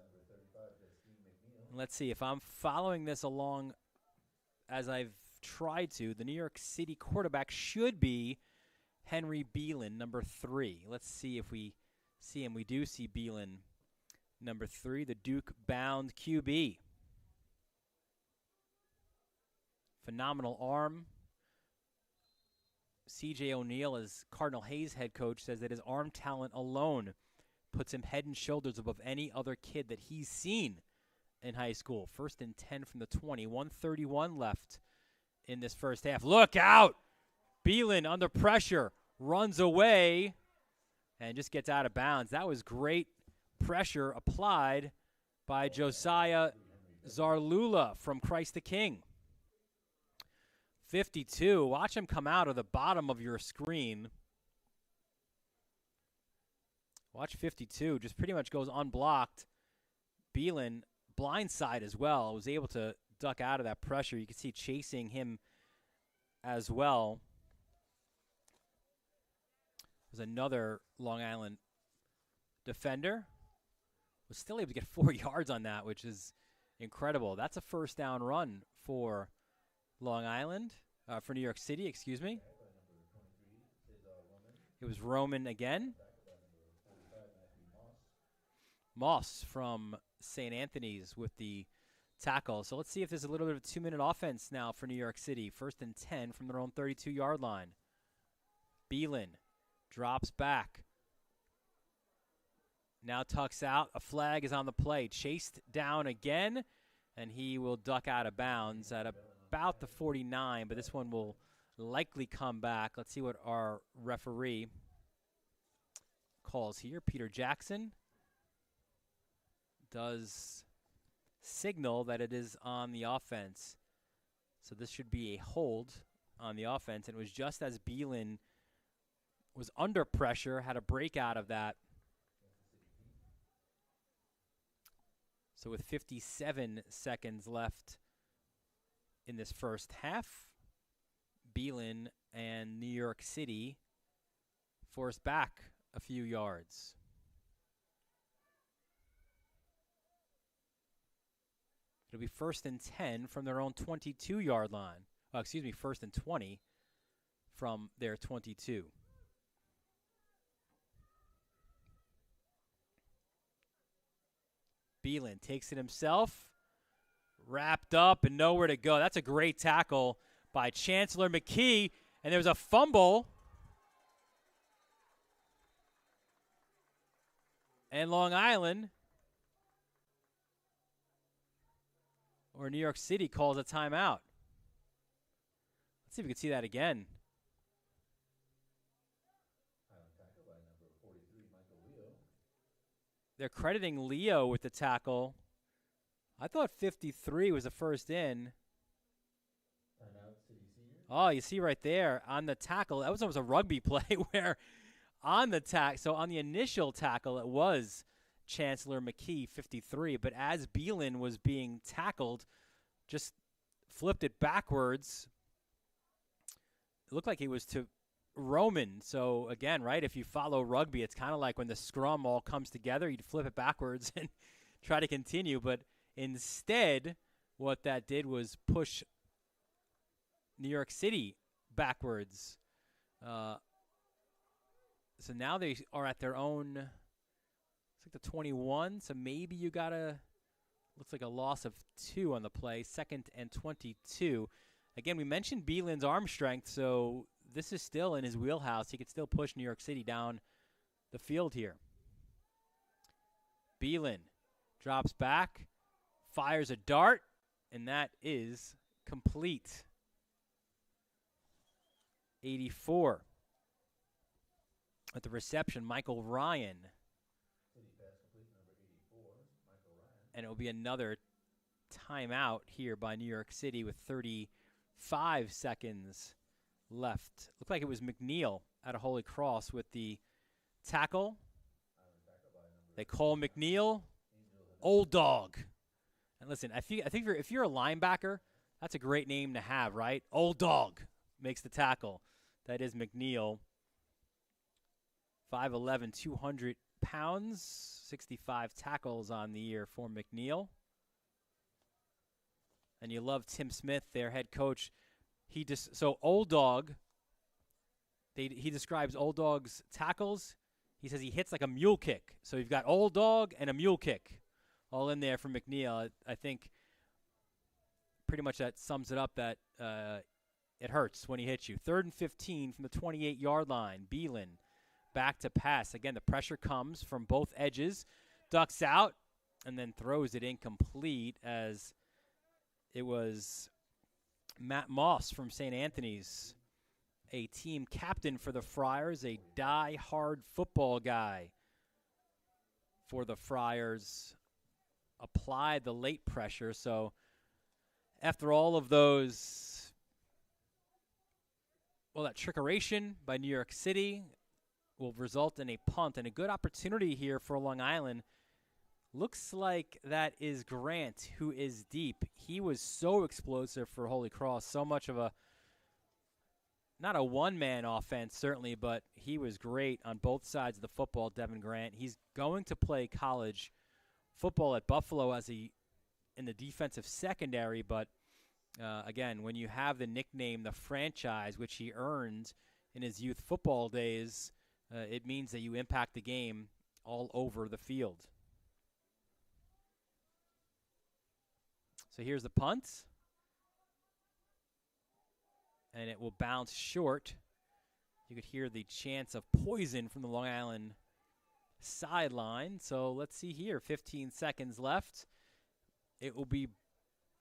Speaker 1: Let's see if I'm following this along as I've tried to. The New York City quarterback should be Henry Beelan, number 3. Let's see if we see him. We do see Beelan, number 3, the Duke-bound QB. Phenomenal arm. C.J. O'Neill, as Cardinal Hayes head coach, says that his arm talent alone puts him head and shoulders above any other kid that he's seen in high school. 1st and 10 from the 20. 1:31 left in this first half. Look out! Beelan under pressure, runs away, and just gets out of bounds. That was great pressure applied by Josiah Zarlula from Christ the King. 52. Watch him come out of the bottom of your screen. Watch 52. Just pretty much goes unblocked. Beelan, blindside as well, was able to duck out of that pressure. You can see chasing him as well. Was another Long Island defender. Was still able to get 4 yards on that, which is incredible. That's a first down run for Long Island, for New York City, excuse me. It was Roman again. Moss from St. Anthony's with the tackle. So let's see if there's a little bit of a 2-minute offense now for New York City. 1st and 10 from their own 32-yard line. Beelan drops back. Now tucks out. A flag is on the play. Chased down again, and he will duck out of bounds at about the 49, but this one will likely come back. Let's see what our referee calls here. Peter Jackson does signal that it is on the offense. So this should be a hold on the offense. And it was just as Beelan was under pressure, had a breakout of that. So with 57 seconds left in this first half, Beelan and New York City forced back a few yards. It'll be 1st and 10 from their own 22-yard line. Oh, excuse me, 1st and 20 from their 22. Beelan takes it himself, wrapped up and nowhere to go. That's a great tackle by Chancellor McKee. And there was a fumble. And Long Island, or New York City, calls a timeout. Let's see if we can see that again. They're crediting Leo with the tackle. I thought 53 was the first in. Oh, you see right there on the tackle. That was almost a rugby play where on the initial tackle, it was Chancellor McKee, 53. But as Beelan was being tackled, just flipped it backwards. It looked like he was to Roman. So, again, right, if you follow rugby, it's kind of like when the scrum all comes together, you'd flip it backwards and try to continue. But instead, what that did was push New York City backwards. So now they are at their own, it's like the 21. So maybe you got looks like a loss of 2 on the play, 2nd and 22. Again, we mentioned Beelan's arm strength, so this is still in his wheelhouse. He could still push New York City down the field here. Beelan drops back, fires a dart, and that is complete. 84. At the reception, Michael Ryan. And it will be another timeout here by New York City with 35 seconds left. Looked like it was McNeil out of Holy Cross with the tackle. They call McNeil Old Dog. And listen, I think if you're a linebacker, that's a great name to have, right? Old Dog makes the tackle. That is McNeil. 5'11", 200 pounds, 65 tackles on the year for McNeil. And you love Tim Smith, their head coach. So Old Dog, he describes Old Dog's tackles. He says he hits like a mule kick. So you've got Old Dog and a mule kick all in there for McNeil. I think pretty much that sums it up, that it hurts when he hits you. 3rd and 15 from the 28-yard line. Beelan back to pass. Again, the pressure comes from both edges. Ducks out and then throws it incomplete, as it was Matt Moss from St. Anthony's, a team captain for the Friars, a die-hard football guy for the Friars, applied the late pressure. So after all of those, that trickeration by New York City will result in a punt, and a good opportunity here for Long Island. Looks like that is Grant, who is deep. He was so explosive for Holy Cross, so much of not a one-man offense, certainly, but he was great on both sides of the football, Devin Grant. He's going to play college football at Buffalo in the defensive secondary, but again, when you have the nickname, the franchise, which he earned in his youth football days, it means that you impact the game all over the field. So here's the punt. And it will bounce short. You could hear the chants of poison from the Long Island sideline. So let's see here. 15 seconds left. It will be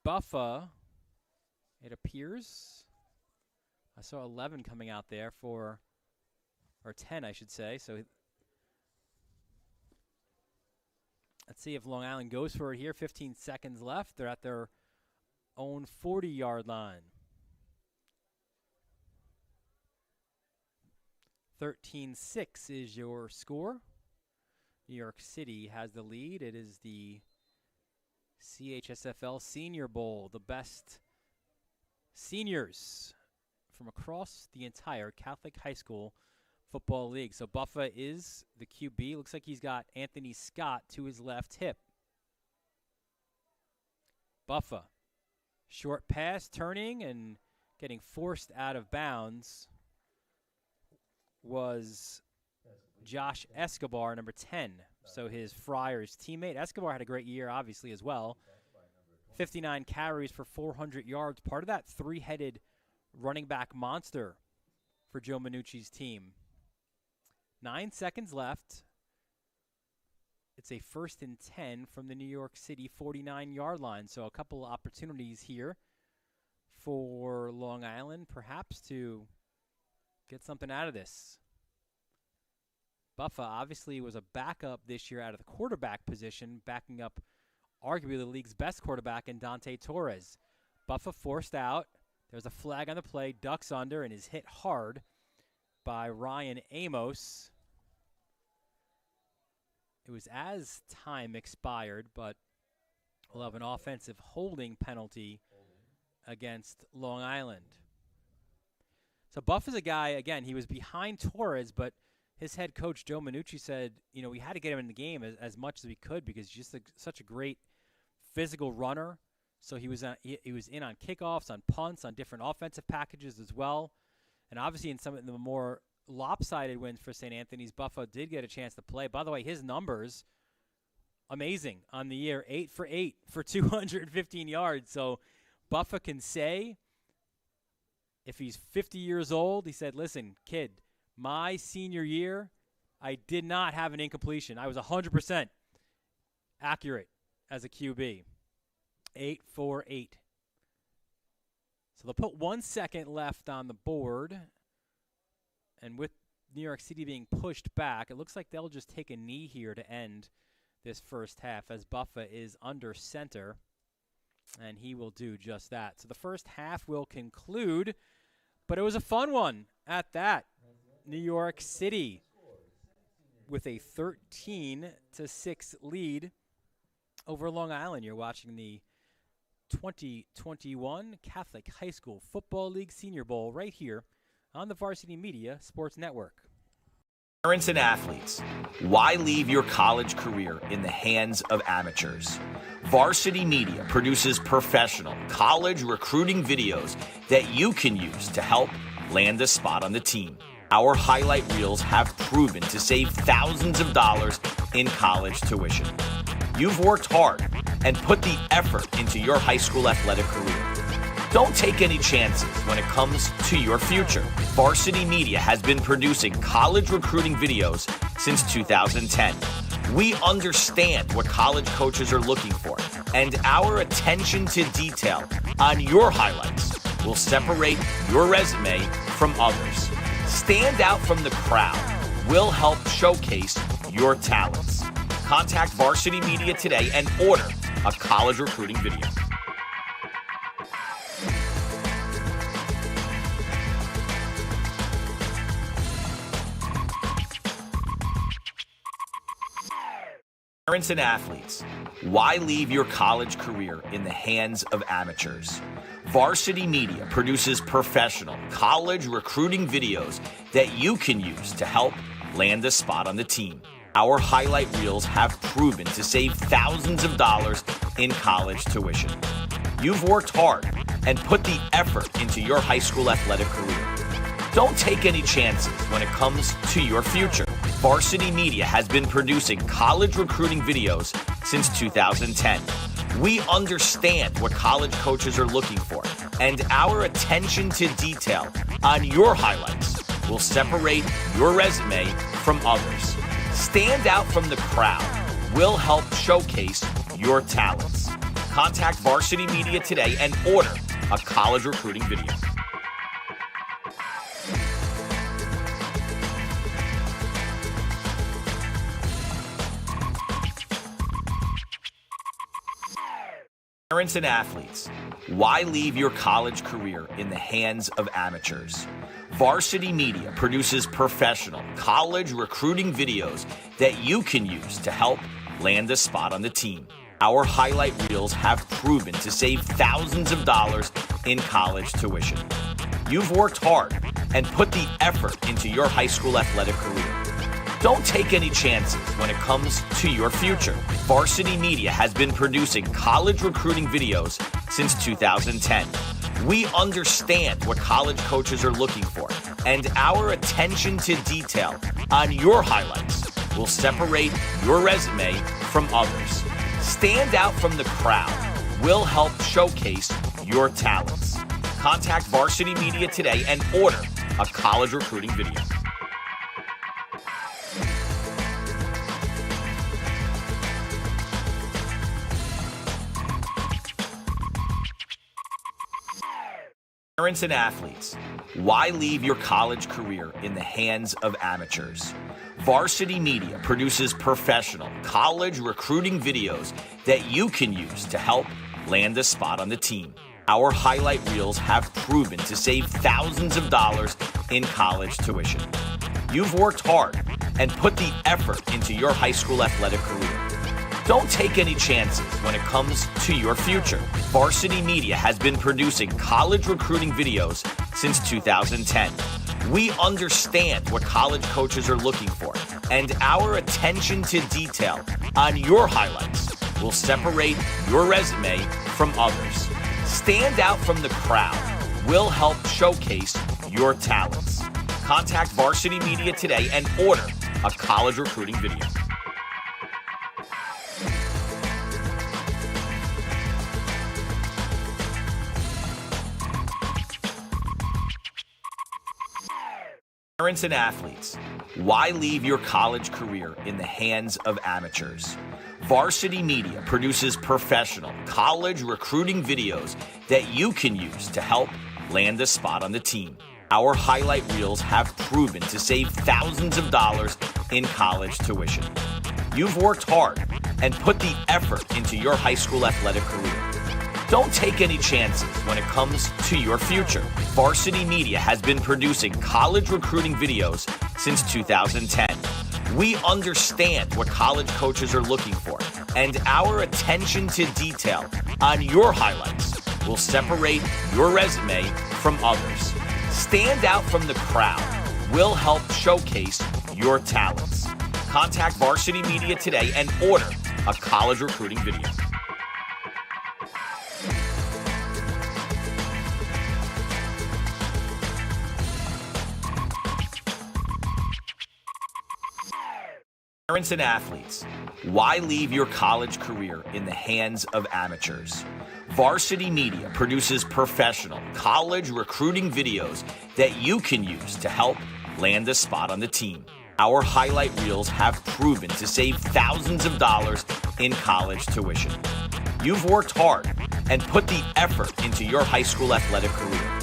Speaker 1: Buffa, it appears. I saw 11 coming out there or 10, I should say. So let's see if Long Island goes for it here. 15 seconds left. They're at their own 40-yard line. 13-6 is your score. New York City has the lead. It is the CHSFL Senior Bowl, the best seniors from across the entire Catholic high school football league. So Buffa is the QB. Looks like he's got Anthony Scott to his left hip. Buffa, short pass, turning and getting forced out of bounds was Josh Escobar, number 10. So his Friars teammate. Escobar had a great year, obviously, as well. 59 carries for 400 yards. Part of that three-headed running back monster for Joe Minucci's team. 9 seconds left. It's a 1st and 10 from the New York City 49-yard line. So a couple opportunities here for Long Island, perhaps, to get something out of this. Buffa obviously was a backup this year out of the quarterback position, backing up arguably the league's best quarterback in Dante Torres. Buffa forced out. There's a flag on the play, ducks under, and is hit hard by Ryan Amos. It was as time expired, but we'll have an offensive holding penalty against Long Island. So Buff is a guy, again, he was behind Torres, but his head coach, Joe Minucci, said, we had to get him in the game as much as we could because he's just such a great physical runner. So he was in on kickoffs, on punts, on different offensive packages as well. And obviously in some of the more lopsided wins for St. Anthony's, Buffa did get a chance to play. By the way, his numbers, amazing on the year, 8 for 8 for 215 yards. So Buffa can say, if he's 50 years old, he said, listen, kid, my senior year, I did not have an incompletion. I was 100% accurate as a QB. 8 for 8. So they'll put 1 second left on the board. And with New York City being pushed back, it looks like they'll just take a knee here to end this first half as Buffa is under center. And he will do just that. So the first half will conclude, but it was a fun one at that. New York City with a 13-6 lead over Long Island. You're watching the 2021 Catholic High School Football League Senior Bowl right here on the Varsity Media Sports Network.
Speaker 3: Parents and athletes, why leave your college career in the hands of amateurs? Varsity Media produces professional college recruiting videos that you can use to help land a spot on the team. Our highlight reels have proven to save thousands of dollars in college tuition. You've worked hard and put the effort into your high school athletic career. Don't take any chances when it comes to your future. Varsity Media has been producing college recruiting videos since 2010. We understand what college coaches are looking for, and our attention to detail on your highlights will separate your resume from others. Stand out from the crowd. We'll help showcase your talents. Contact Varsity Media today and order a college recruiting video. Parents and athletes, why leave your college career in the hands of amateurs? Varsity Media produces professional college recruiting videos that you can use to help land a spot on the team. Our highlight reels have proven to save thousands of dollars in college tuition. You've worked hard and put the effort into your high school athletic career. Don't take any chances when it comes to your future. Varsity Media has been producing college recruiting videos since 2010. We understand what college coaches are looking for, and our attention to detail on your highlights will separate your resume from others. Stand out from the crowd. We'll help showcase your talents. Contact Varsity Media today and order a college recruiting video. Parents and athletes, why leave your college career in the hands of amateurs? Varsity Media produces professional college recruiting videos that you can use to help land a spot on the team. Our highlight reels have proven to save thousands of dollars in college tuition. You've worked hard and put the effort into your high school athletic career. Don't take any chances when it comes to your future. Varsity Media has been producing college recruiting videos since 2010. We understand what college coaches are looking for, and our attention to detail on your highlights will separate your resume from others. Stand out from the crowd. will help showcase your talents. Contact Varsity Media today and order a college recruiting video. Parents and athletes, why leave your college career in the hands of amateurs? Varsity Media produces professional college recruiting videos that you can use to help land a spot on the team. Our highlight reels have proven to save thousands of dollars in college tuition. You've worked hard and put the effort into your high school athletic career. Don't take any chances when it comes to your future. Varsity Media has been producing college recruiting videos since 2010. We understand what college coaches are looking for, and our attention to detail on your highlights will separate your resume from others. Stand out from the crowd. We'll help showcase your talents. Contact Varsity Media today and order a college recruiting video. Parents and athletes, why leave your college career in the hands of amateurs? Varsity Media produces professional college recruiting videos that you can use to help land a spot on the team. Our highlight reels have proven to save thousands of dollars in college tuition. You've worked hard and put the effort into your high school athletic career. Don't take any chances when it comes to your future. Varsity Media has been producing college recruiting videos since 2010. We understand what college coaches are looking for, and our attention to detail on your highlights will separate your resume from others. Stand out from the crowd. We'll help showcase your talents. Contact Varsity Media today and order a college recruiting video. Parents and athletes, why leave your college career in the hands of amateurs? Varsity Media produces professional college recruiting videos that you can use to help land a spot on the team. Our highlight reels have proven to save thousands of dollars in college tuition. You've worked hard and put the effort into your high school athletic career.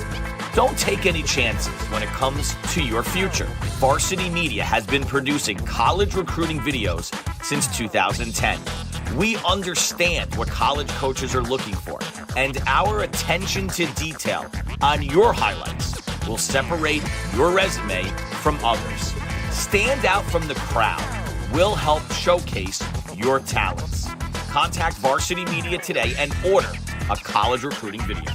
Speaker 3: Don't take any chances when it comes to your future. Varsity Media has been producing college recruiting videos since 2010. We understand what college coaches are looking for, and our attention to detail on your highlights will separate your resume from others. Stand out from the crowd. We'll help showcase your talents. Contact Varsity Media today and order a college recruiting video.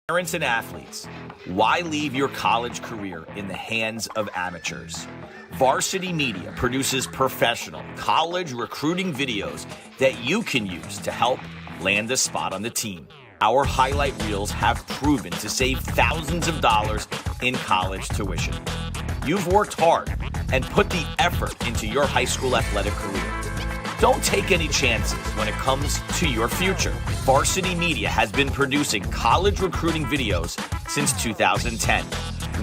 Speaker 3: Parents and athletes, why leave your college career in the hands of amateurs? Varsity Media produces professional college recruiting videos that you can use to help land a spot on the team. Our highlight reels have proven to save thousands of dollars in college tuition. You've worked hard and put the effort into your high school athletic career. Don't take any chances when it comes to your future. Varsity Media has been producing college recruiting videos since 2010.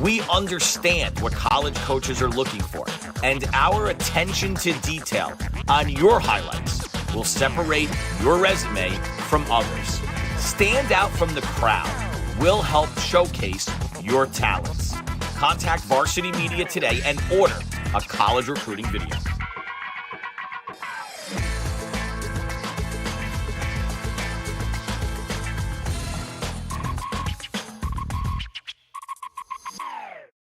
Speaker 3: We understand what college coaches are looking for, and our attention to detail on your highlights will separate your resume from others. Stand out from the crowd. We'll help showcase your talents. Contact Varsity Media today and order a college recruiting video.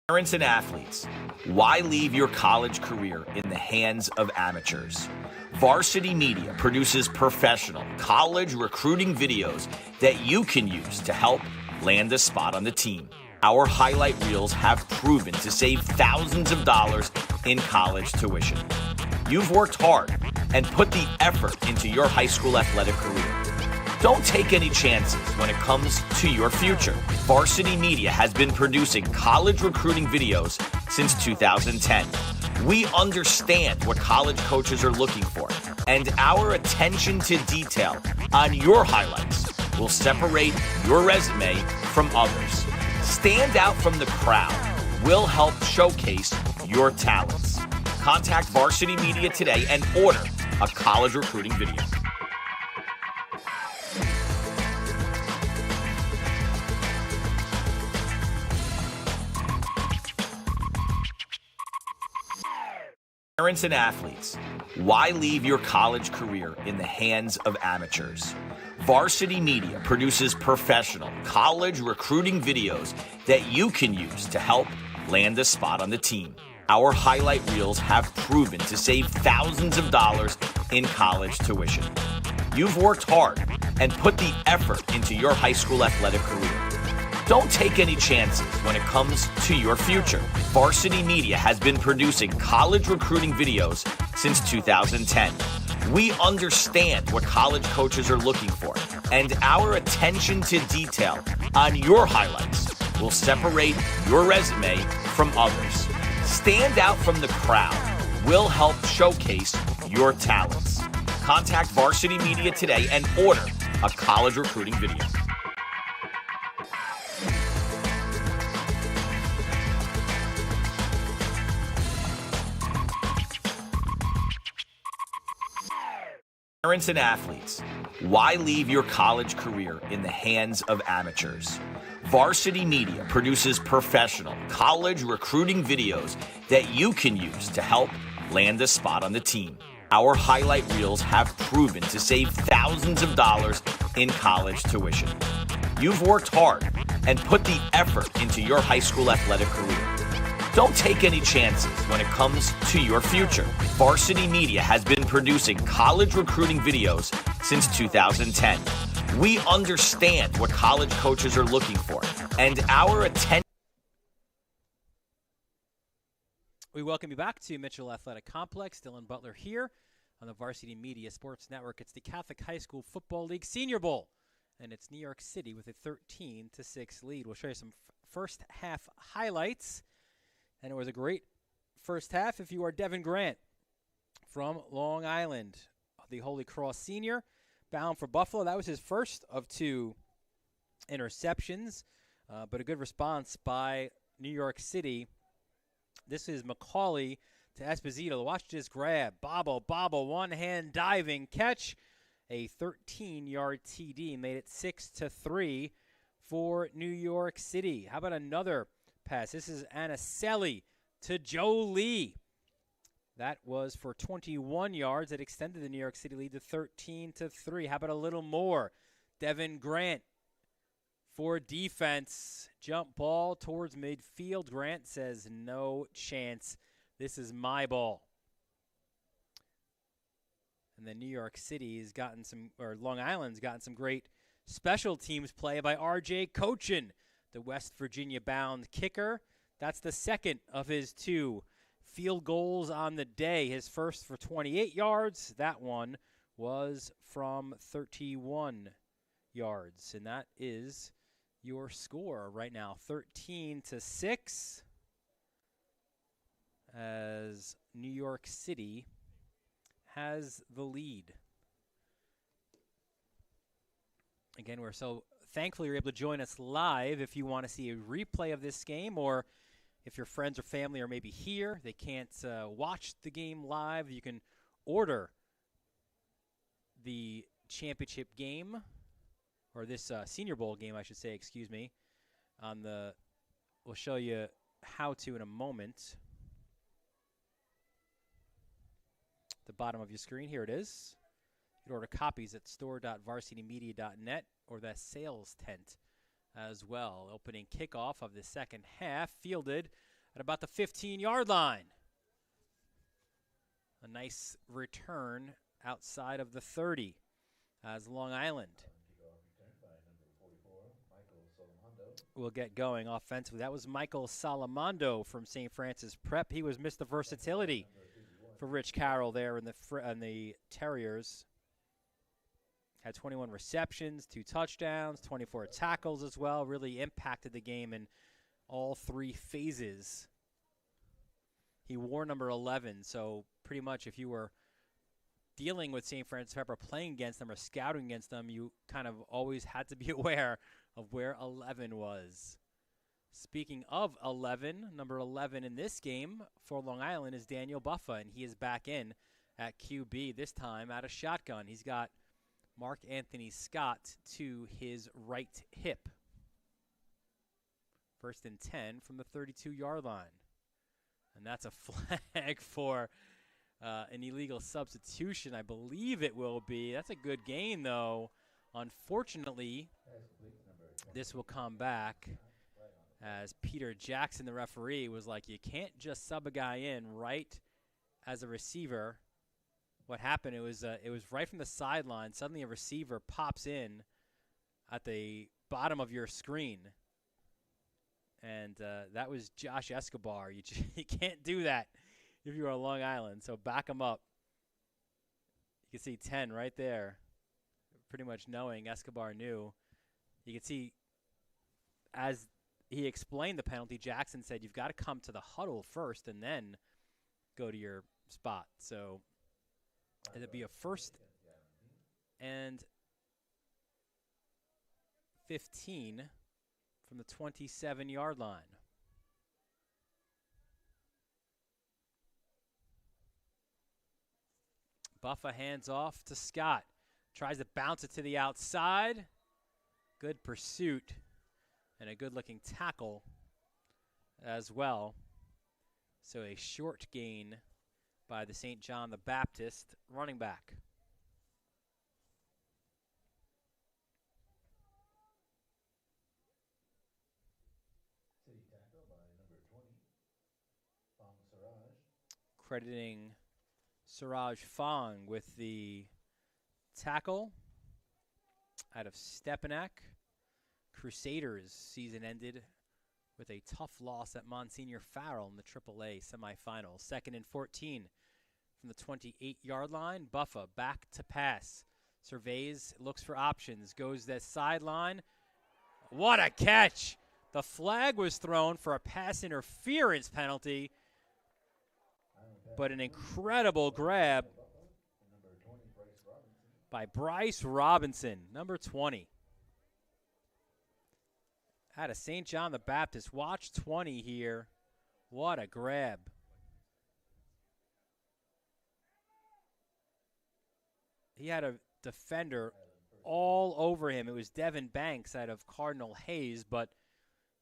Speaker 3: Parents and athletes, why leave your college career in the hands of amateurs? Varsity Media produces professional college recruiting videos that you can use to help land a spot on the team. Our highlight reels have proven to save thousands of dollars in college tuition. You've worked hard and put the effort into your high school athletic career. Don't take any chances when it comes to your future. Varsity Media has been producing college recruiting videos since 2010. We understand what college coaches are looking for, and our attention to detail on your highlights will separate your resume from others. Stand out from the crowd. We'll help showcase your talents. Contact Varsity Media today and order a college recruiting video. Parents and athletes, why leave your college career in the hands of amateurs? Varsity Media produces professional college recruiting videos that you can use to help land a spot on the team. Our highlight reels have proven to save thousands of dollars in college tuition. You've worked hard and put the effort into your high school athletic career. Don't take any chances when it comes to your future. Varsity Media has been producing college recruiting videos since 2010. We understand what college coaches are looking for, and our attention to detail on your highlights will separate your resume from others. Stand out from the crowd. We'll help showcase your talents. Contact Varsity Media today and order a college recruiting video. Parents and athletes, why leave your college career in the hands of amateurs? Varsity Media produces professional college recruiting videos that you can use to help land a spot on the team. Our highlight reels have proven to save thousands of dollars in college tuition. You've worked hard and put the effort into your high school athletic career. Don't take any chances when it comes to your future. Varsity Media has been producing college recruiting videos since 2010. We understand what college coaches are looking for, and our attention.
Speaker 1: We welcome you back to Mitchell Athletic Complex. Dylan Butler here on the Varsity Media Sports Network. It's the Catholic High School Football League Senior Bowl, and it's New York City with a 13-6 lead. We'll show you some first half highlights. And it was a great first half if you are Devin Grant from Long Island, the Holy Cross senior, bound for Buffalo. That was his first of 2 interceptions, but a good response by New York City. This is McCauley to Esposito. Watch this grab. Bobble, one-hand diving catch. A 13-yard TD made it 6-3 for New York City. How about another pass? This is Anaselli to Joe Lee. That was for 21 yards. It extended the New York City lead to 13-3. How about a little more? Devin Grant for defense. Jump ball towards midfield. Grant says, no chance. This is my ball. And then New York City's gotten some, or Long Island's gotten some great special teams play by R.J. Cochin, the West Virginia-bound kicker. That's the second of his 2 field goals on the day. His first for 28 yards. That one was from 31 yards. And that is your score right now, 13-6, as New York City has the lead. Again, we're so thankful you're able to join us live. If you want to see a replay of this game, or if your friends or family are maybe here, they can't watch the game live, you can order the championship game, or this Senior Bowl game, I should say, excuse me. We'll show you how to in a moment. The bottom of your screen, here it is. You can order copies at store.varsitymedia.net or the sales tent as well. Opening kickoff of the second half, fielded at about the 15-yard line. A nice return outside of the 30 as Long Island will get going offensively. That was Michael Salamando from St. Francis Prep. He was Mr. Versatility for Rich Carroll there in the Terriers. Had 21 receptions, 2 touchdowns, 24 tackles as well. Really impacted the game in all 3 phases. He wore number 11, so pretty much if you were dealing with St. Francis Pepper, playing against them or scouting against them, you kind of always had to be aware of where 11 was. Speaking of 11, number 11 in this game for Long Island is Daniel Buffa, and he is back in at QB, this time at a shotgun. He's got Mark Anthony Scott to his right hip. 1st and 10 from the 32-yard line. And that's a flag for an illegal substitution, I believe it will be. That's a good gain, though. Unfortunately, this will come back as Peter Jackson, the referee, was like, you can't just sub a guy in right as a receiver. What happened, it was right from the sideline. Suddenly a receiver pops in at the bottom of your screen. And that was Josh Escobar. You can't do that if you're on Long Island, so back him up. You can see 10 right there, pretty much knowing Escobar knew. You can see as he explained the penalty, Jackson said you've got to come to the huddle first and then go to your spot. So it'd be a 1st and 15 from the 27-yard line. Buffa hands off to Scott. Tries to bounce it to the outside. Good pursuit and a good-looking tackle as well. So a short gain by the St. John the Baptist running back.
Speaker 2: City tackle by number 20, Fong Siraj.
Speaker 1: Crediting Siraj Fong with the tackle out of Stepanak. Crusaders season ended with a tough loss at Monsignor Farrell in the AAA semifinals. 2nd and 14 from the 28-yard line. Buffa back to pass. Surveys, looks for options, goes that sideline. What a catch! The flag was thrown for a pass interference penalty, but an incredible grab by Bryce Robinson, number 20. Out of St. John the Baptist. Watch 20 here. What a grab. He had a defender all over him. It was Devin Banks out of Cardinal Hayes, but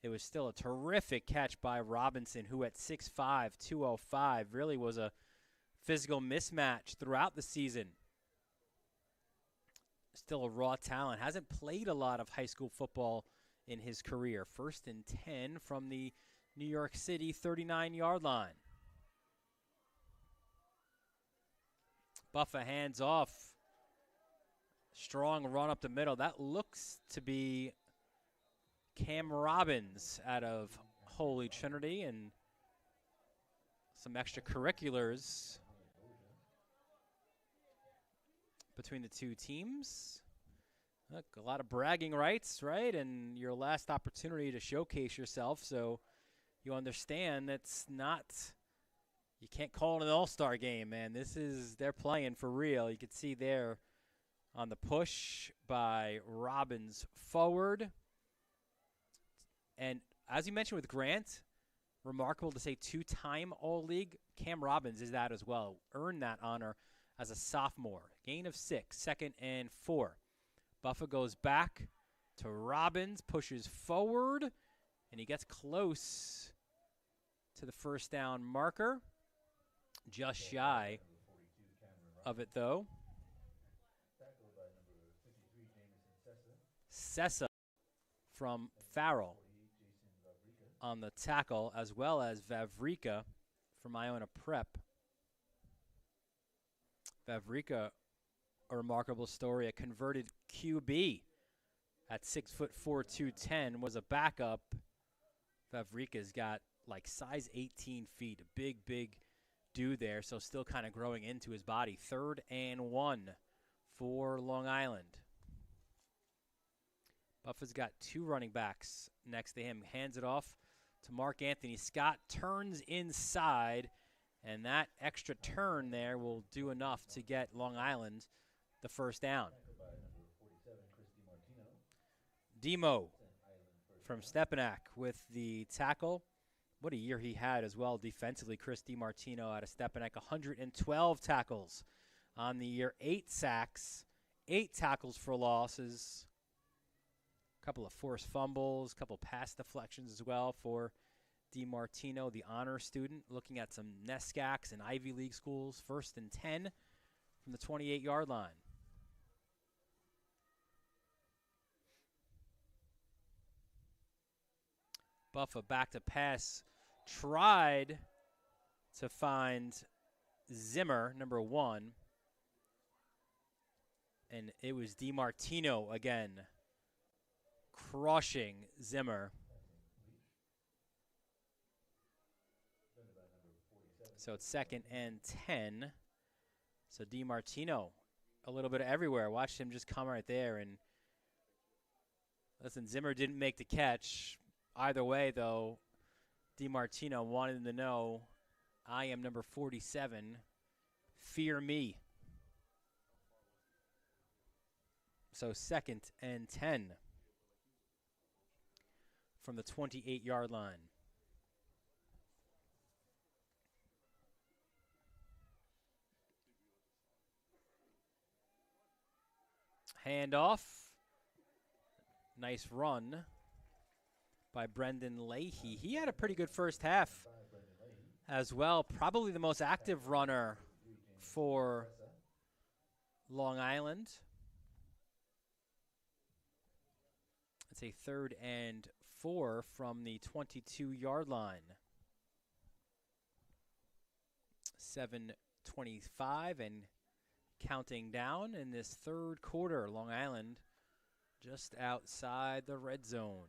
Speaker 1: it was still a terrific catch by Robinson, who at 6'5", 205, really was a physical mismatch throughout the season. Still a raw talent. Hasn't played a lot of high school football in his career. 1st and 10 from the New York City 39-yard line. Buffa hands off. Strong run up the middle. That looks to be Cam Robbins out of Holy Trinity, and some extracurriculars between the two teams. Look, a lot of bragging rights, right? And your last opportunity to showcase yourself, so you understand that's not, you can't call it an all-star game, man. They're playing for real. You can see there on the push by Robbins forward. And as you mentioned with Grant, remarkable to say 2-time All-League. Cam Robbins is that as well. Earned that honor as a sophomore. Gain of 6, 2nd and 4. Buffa goes back to Robbins, pushes forward, and he gets close to the 1st down marker. Just shy of it, though. Sessa from Farrell on the tackle, as well as Vavrika from Iona Prep. Vavrika, a remarkable story, a converted QB at 6'4", 210, was a backup. Vavrika's got like size 18 feet, a big dude there, so still kind of growing into his body. 3rd and 1 for Long Island. Buffa's got 2 running backs next to him. Hands it off to Mark Anthony Scott. Turns inside, and that extra turn there will do enough to get Long Island the first down. Demo from Stepanak with the tackle. What a year he had as well defensively. Chris DiMartino out of Stepanak, 112 tackles on the year, 8 sacks, 8 tackles for losses, a couple of forced fumbles, a couple pass deflections as well for DiMartino, the honor student, looking at some NESCACs and Ivy League schools. 1st and 10 from the 28-yard line. Buffa back to pass, tried to find Zimmer, number 1, and it was DiMartino again, crushing Zimmer. So it's 2nd and 10. So DiMartino, a little bit everywhere. Watch him just come right there. And listen, Zimmer didn't make the catch. Either way, though, DiMartino wanted him to know, I am number 47. Fear me. So 2nd and 10 from the 28-yard line. Handoff. Nice run by Brendan Leahy. He had a pretty good first half as well. Probably the most active runner for Long Island. It's a 3rd and 4 from the 22-yard line. 7:25 and counting down in this 3rd quarter. Long Island just outside the red zone.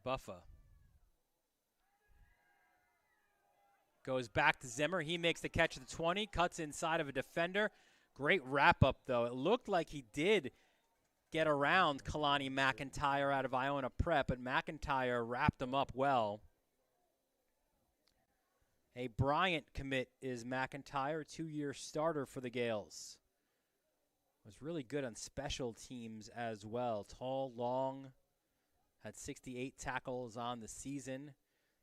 Speaker 1: Buffa goes back to Zimmer. He makes the catch at the 20, cuts inside of a defender. Great wrap-up, though. It looked like he did get around Kalani McIntyre out of Iona Prep, but McIntyre wrapped him up well. A Bryant commit is McIntyre, 2-year starter for the Gales. Was really good on special teams as well. Tall, long, had 68 tackles on the season.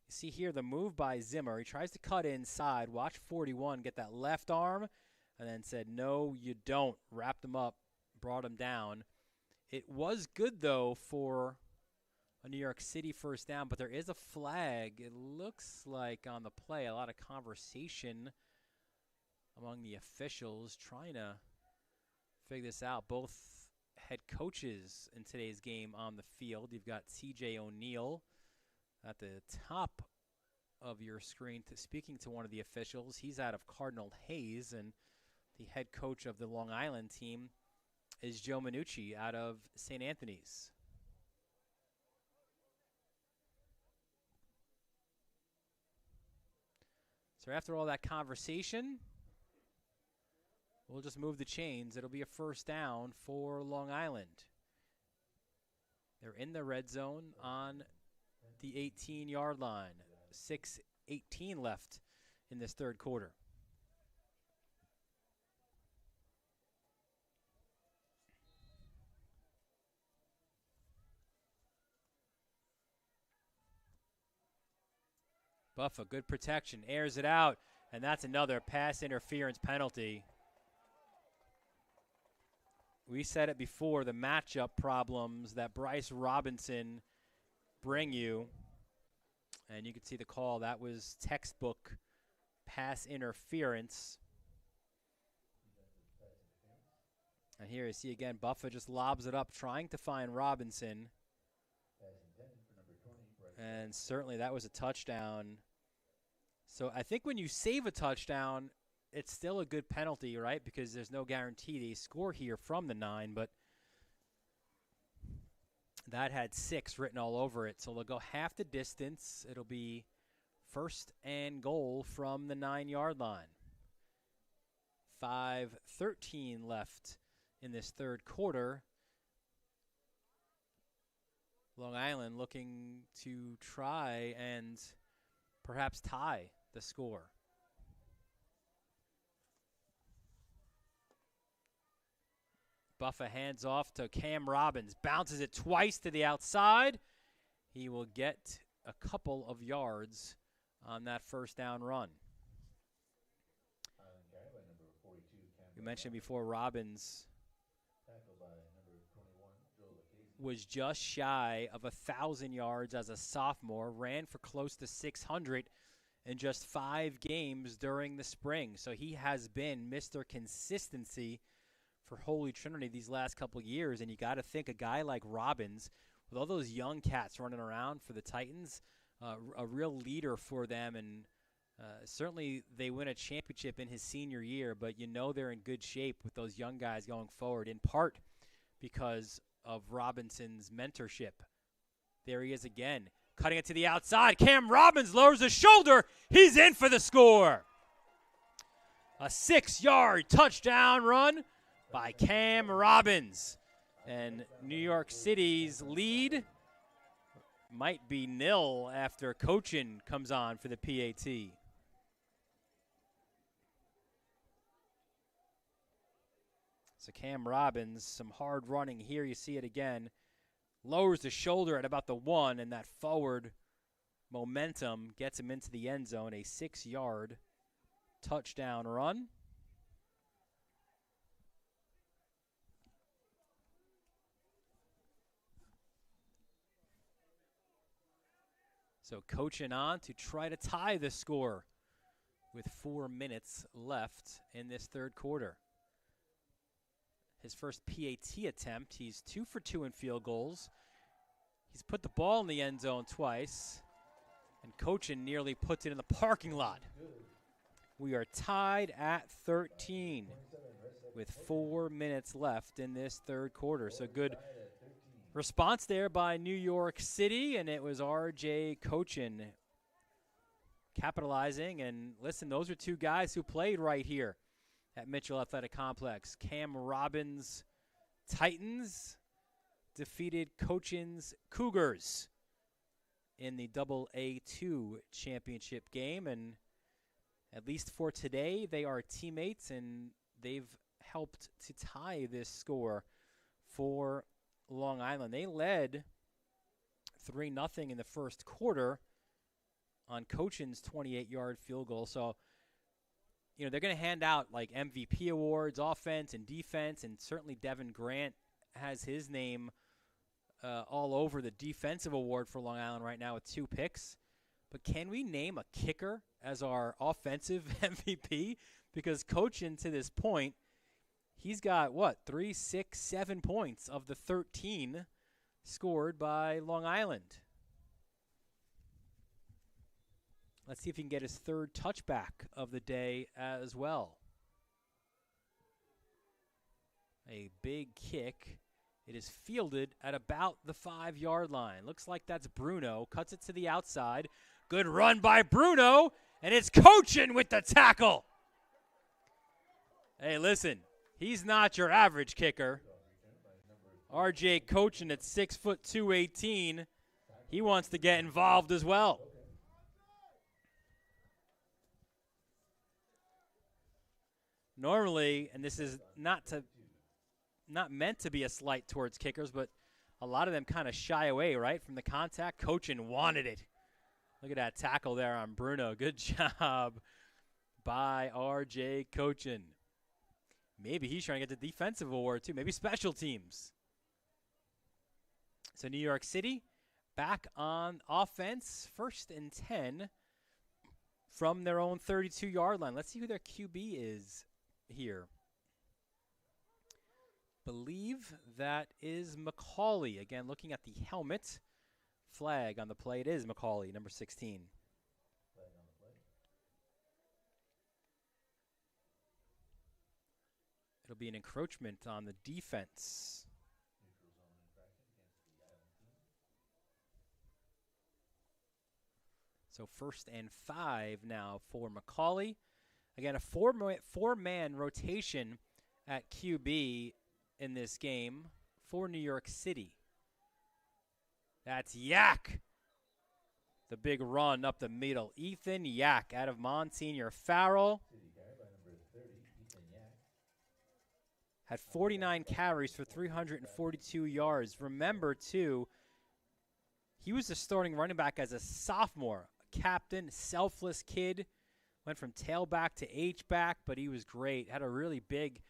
Speaker 1: You see here the move by Zimmer. He tries to cut inside. Watch 41 get that left arm, and then said, no, you don't. Wrapped him up, brought him down. It was good, though, for a New York City first down, but there is a flag. It looks like on the play, a lot of conversation among the officials trying to figure this out. Both head coaches in today's game on the field. You've got C.J. O'Neill at the top of your screen speaking to one of the officials. He's out of Cardinal Hayes, and the head coach of the Long Island team is Joe Minucci out of St. Anthony's. So after all that conversation, we'll just move the chains. It'll be a first down for Long Island. They're in the red zone on the 18-yard line. 6:18 left in this 3rd quarter. Buffa, good protection, airs it out, and that's another pass interference penalty. We said it before, the matchup problems that Bryce Robinson bring you. And you can see the call. That was textbook pass interference. And here you see again, Buffa just lobs it up, trying to find Robinson. And certainly that was a touchdown. So I think when you save a touchdown, it's still a good penalty, right? Because there's no guarantee they score here from the 9. But That had 6 written all over it, so they'll go half the distance. It'll be first and goal from the 9-yard line. 5:13 left in this third quarter. Long Island looking to try and perhaps tie the score. Buffa hands off to Cam Robbins. Bounces it twice to the outside. He will get a couple of yards on that first down run. We mentioned before Robbins was just shy of 1,000 yards as a sophomore, ran for close to 600 in just 5 games during the spring. So he has been Mr. Consistency for Holy Trinity these last couple of years, and you got to think a guy like Robbins, with all those young cats running around for the Titans, a real leader for them, and certainly they win a championship in his senior year, but you know they're in good shape with those young guys going forward, in part because of Robinson's mentorship. There he is again, cutting it to the outside. Cam Robbins lowers his shoulder. He's in for the score. A 6-yard touchdown run by Cam Robbins. And New York City's lead might be nil after Cochin comes on for the PAT. So Cam Robbins, some hard running here. You see it again. Lowers the shoulder at about the 1, and that forward momentum gets him into the end zone. A 6-yard touchdown run. So Cochin on to try to tie the score with 4 minutes left in this third quarter. His first PAT attempt, he's 2 for 2 in field goals. He's put the ball in the end zone twice, and Cochin nearly puts it in the parking lot. We are tied at 13 with 4 minutes left in this third quarter. So good response there by New York City, and it was R.J. Cochin capitalizing. And listen, those are 2 guys who played right here at Mitchell Athletic Complex. Cam Robbins' Titans defeated Cochin's Cougars in the AA2 championship game, and at least for today, they are teammates, and they've helped to tie this score for Long Island. They led 3-0 in the first quarter on Cochin's 28-yard field goal. So, you know, they're going to hand out like MVP awards, offense and defense, and certainly Devin Grant has his name all over the defensive award for Long Island right now with 2 picks. But can we name a kicker as our offensive MVP? Because Cochin, to this point, he's got, 3, 6, 7 points of the 13 scored by Long Island. Let's see if he can get his 3rd touchback of the day as well. A big kick. It is fielded at about the 5-yard line. Looks like that's Bruno. Cuts it to the outside. Good run by Bruno, and it's Cochin with the tackle. Hey, listen, he's not your average kicker. R.J. Cochin at 6'2", 218. He wants to get involved as well. Normally, and this is not meant to be a slight towards kickers, but a lot of them kind of shy away, right, from the contact. Cochin wanted it. Look at that tackle there on Bruno. Good job by R.J. Cochin. Maybe he's trying to get the defensive award, too. Maybe special teams. So New York City back on offense, 1st and 10 from their own 32-yard line. Let's see who their QB is here. Believe that is McCauley. Again, looking at the helmet. Flag on the play. It is McCauley, number 16. It'll be an encroachment on the defense. So 1st and 5 now for McCauley. Again, a four-man rotation at QB in this game for New York City. That's Yak. The big run up the middle. Ethan Yak out of Monsignor Farrell. Had 49 carries for 342 yards. Remember, too, he was the starting running back as a sophomore. Captain, selfless kid. Went from tailback to H-back, but he was great. Had a really big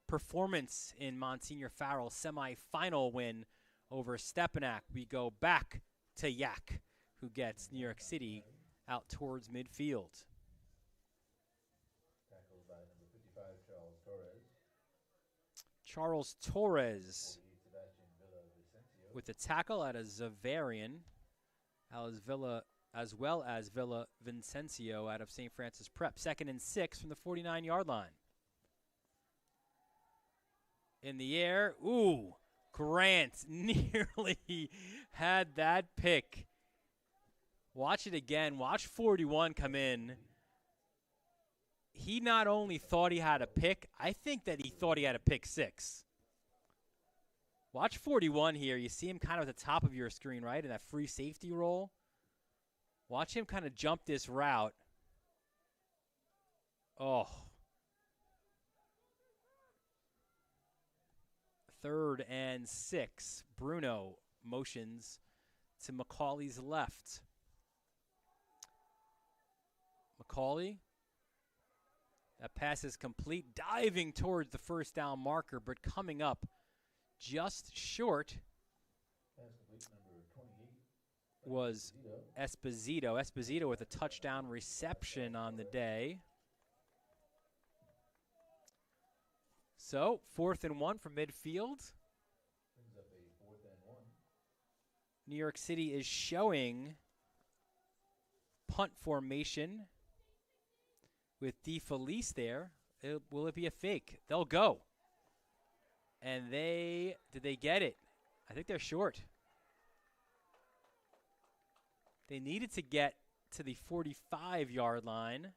Speaker 1: performance in Monsignor Farrell's semifinal win over Stepanak. We go back to Yak, who gets New York City out towards midfield.
Speaker 2: Tackled by number 55, Charles Torres.
Speaker 1: Charles Torres
Speaker 2: 48, Sebastian Villavicencio.
Speaker 1: with the tackle at a Zavarian, as well as Villavicencio out of St. Francis Prep. 2nd and 6 from the 49-yard line. In the air, ooh, Grant nearly had that pick. Watch it again. Watch 41 come in. He not only thought he had a pick, I think that he thought he had a pick 6. Watch 41 here. You see him kind of at the top of your screen, right, in that free safety roll. Watch him kind of jump this route. Oh. 3rd and 6. Bruno motions to McCauley's left. McCauley. That pass is complete. Diving towards the first down marker, but coming up just short was Esposito. Esposito with a touchdown reception on the day. So, 4th and 1 from midfield.
Speaker 2: Brings up a 4th and 1.
Speaker 1: New York City is showing punt formation with DeFelice there. Will it be a fake? They'll go. And did they get it? I think they're short. They needed to get to the 45-yard line.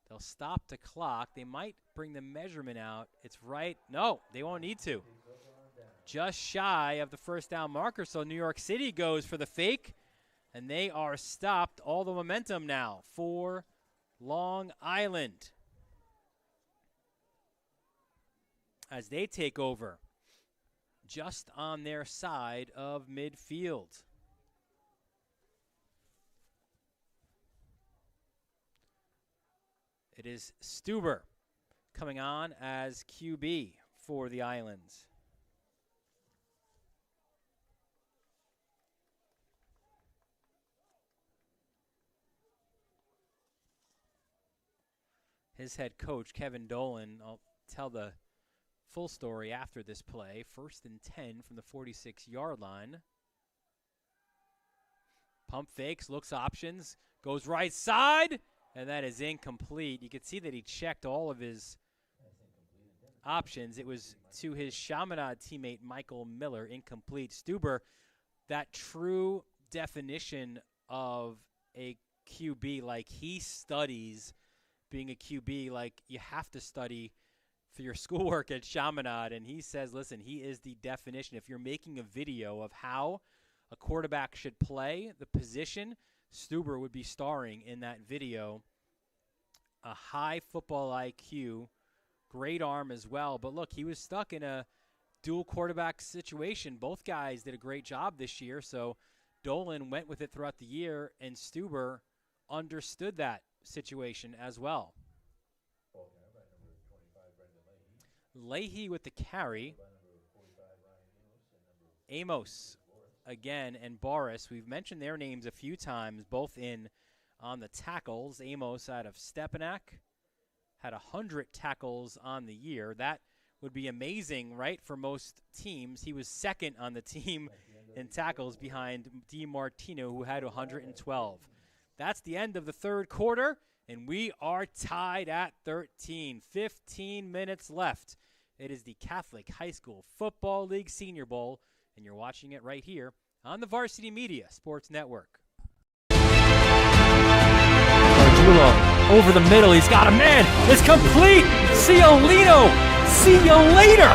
Speaker 1: They'll stop the clock. They might bring the measurement out. It's right. No, they won't need to. Just shy of the first down marker. So New York City goes for the fake, and they are stopped. All the momentum now for Long Island as they take over just on their side of midfield. It is Stuber coming on as QB for the Islands. His head coach, Kevin Dolan, I'll tell the full story after this play. 1st and 10 from the 46-yard line. Pump fakes, looks options, goes right side. And that is incomplete. You can see that he checked all of his options. It was to his Chaminade teammate, Michael Miller, incomplete. Stuber, that true definition of a QB, like he studies being a QB, like you have to study for your schoolwork at Chaminade. And he says, listen, he is the definition. If you're making a video of how a quarterback should play the position, Stuber would be starring in that video. A high football IQ, great arm as well. But look, he was stuck in a dual quarterback situation. Both guys did a great job this year, so Dolan went with it throughout the year, and Stuber understood that situation as well. Leahy with the carry. Amos again, and Boris. We've mentioned their names a few times, both on the tackles. Amos out of Stepanak had 100 tackles on the year. That would be amazing, right, for most teams. He was 2nd on the team in tackles behind DiMartino, who had 112. That's the end of the 3rd quarter, and we are tied at 13. 15 minutes left. It is the Catholic High School Football League Senior Bowl, and you're watching it right here on the Varsity Media Sports Network. Angelo over the middle. He's got a man. It's complete. Ciolino. See you later.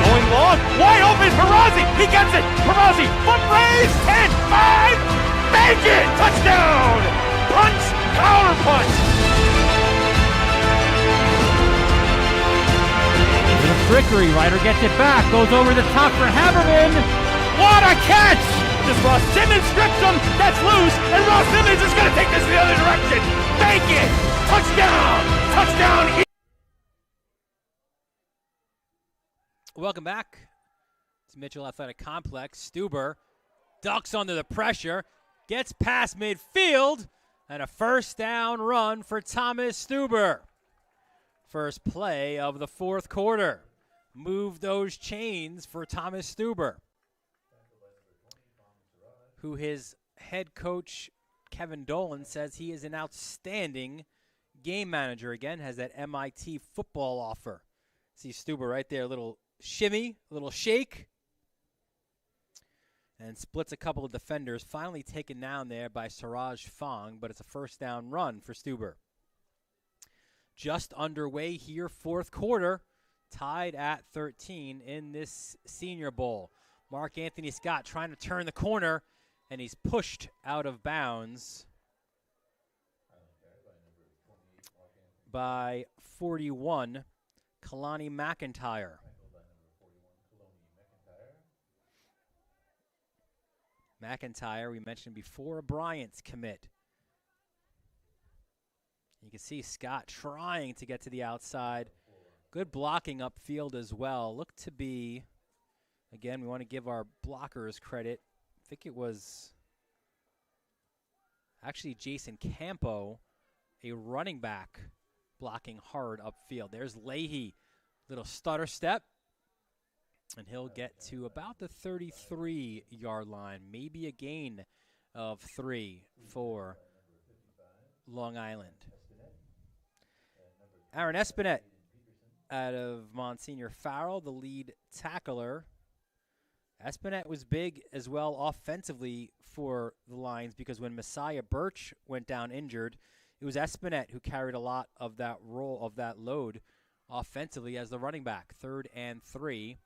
Speaker 4: Going long. Wide open. Perazzi. He gets it. Perazzi. Foot raise. 10, 5. Make it. Touchdown. Punch. Counter punch.
Speaker 1: The Frickery Ryder gets it back. Goes over the top for Haberman. What a catch!
Speaker 4: Just Ross Simmons strips him. That's loose. And Ross Simmons is going to take this the other direction. Make it. Touchdown. Touchdown.
Speaker 1: Welcome back to Mitchell Athletic Complex. Stuber ducks under the pressure, gets past midfield, and a first down run for Thomas Stuber. First play of the fourth quarter. Move those chains for Thomas Stuber, who his head coach, Kevin Dolan, says he is an outstanding game manager. Again, has that MIT football offer. See Stuber right there, a little shimmy, a little shake, and splits a couple of defenders. Finally taken down there by Siraj Fong, but it's a first down run for Stuber. Just underway here, fourth quarter, tied at 13 in this Senior Bowl. Mark Anthony Scott trying to turn the corner, and he's pushed out of bounds by 41, Kalani McIntyre. McIntyre, we mentioned before, a Bryant's commit. You can see Scott trying to get to the outside. Good blocking upfield as well. Looked to be, again, we want to give our blockers credit. I think it was actually Jason Campo, a running back, blocking hard upfield. There's Leahy, little stutter step, and he'll get to about the 33-yard line, maybe a gain of 3 for Long Island. Aaron Espinette out of Monsignor Farrell, the lead tackler. Espinette was big as well offensively for the Lions because when Messiah Birch went down injured, it was Espinette who carried a lot of that role, of that load offensively as the running back. 3rd and 3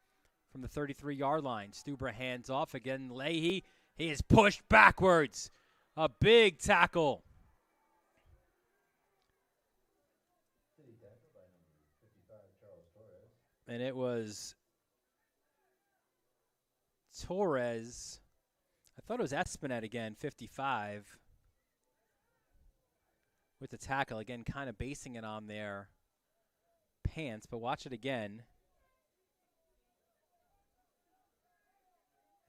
Speaker 1: from the 33-yard line. Stuber hands off again. Leahy, he is pushed backwards. A big tackle. And it was Torres. I thought it was Espinette again, 55. With the tackle. Again, kind of basing it on their pants. But watch it again.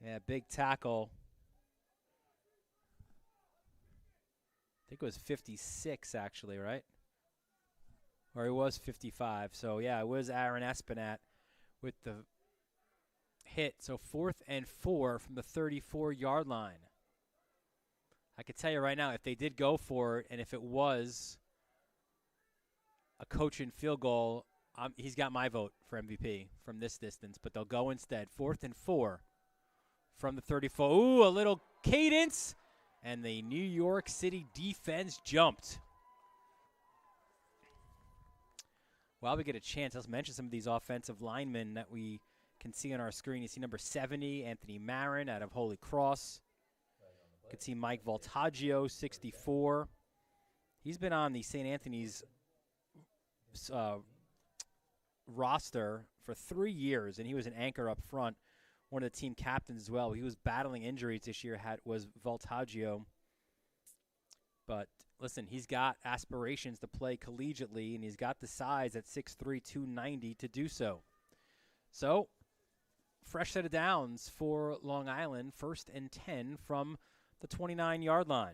Speaker 1: Yeah, big tackle. I think it was 56, actually, right? Or it was 55. So, yeah, it was Aaron Espinette with the hit. So 4th and 4 from the 34-yard line. I can tell you right now, if they did go for it, and if it was a coaching field goal, he's got my vote for MVP from this distance. But they'll go instead. 4th and 4 from the 34. Ooh, a little cadence. And the New York City defense jumped. While we get a chance, let's mention some of these offensive linemen that we can see on our screen. You see number 70, Anthony Marin out of Holy Cross. You can see Mike Voltaggio, 64. He's been on the St. Anthony's roster for 3 years, and he was an anchor up front, one of the team captains as well. He was battling injuries this year, was Voltaggio. But listen, he's got aspirations to play collegiately, and he's got the size at 6'3", 290 to do so. So, fresh set of downs for Long Island, 1st and 10 from the 29-yard line.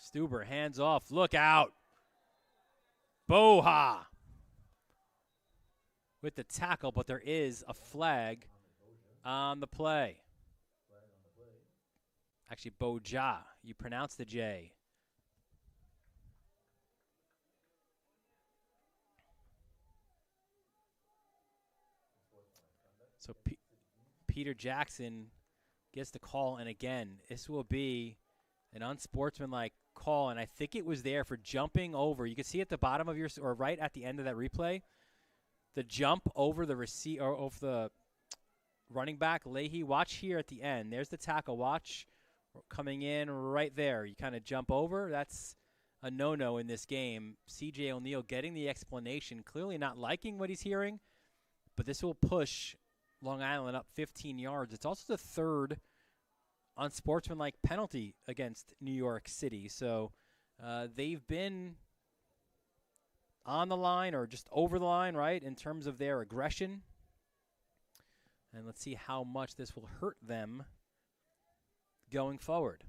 Speaker 1: Stuber, hands off, look out. Boha with the tackle, but there is a flag on the play. Actually, Boja. You pronounce the J. So Peter Jackson gets the call, and again, this will be an unsportsmanlike call, and I think it was there for jumping over. You can see at the bottom of your, or right at the end of that replay, the jump over the or over the running back, Leahy. Watch here at the end. There's the tackle. Watch coming in right there. You kind of jump over. That's a no-no in this game. C.J. O'Neal getting the explanation, clearly not liking what he's hearing, but this will push Long Island up 15 yards. It's also the third unsportsmanlike penalty against New York City. So they've been on the line or just over the line, right, in terms of their aggression. And let's see how much this will hurt them going forward.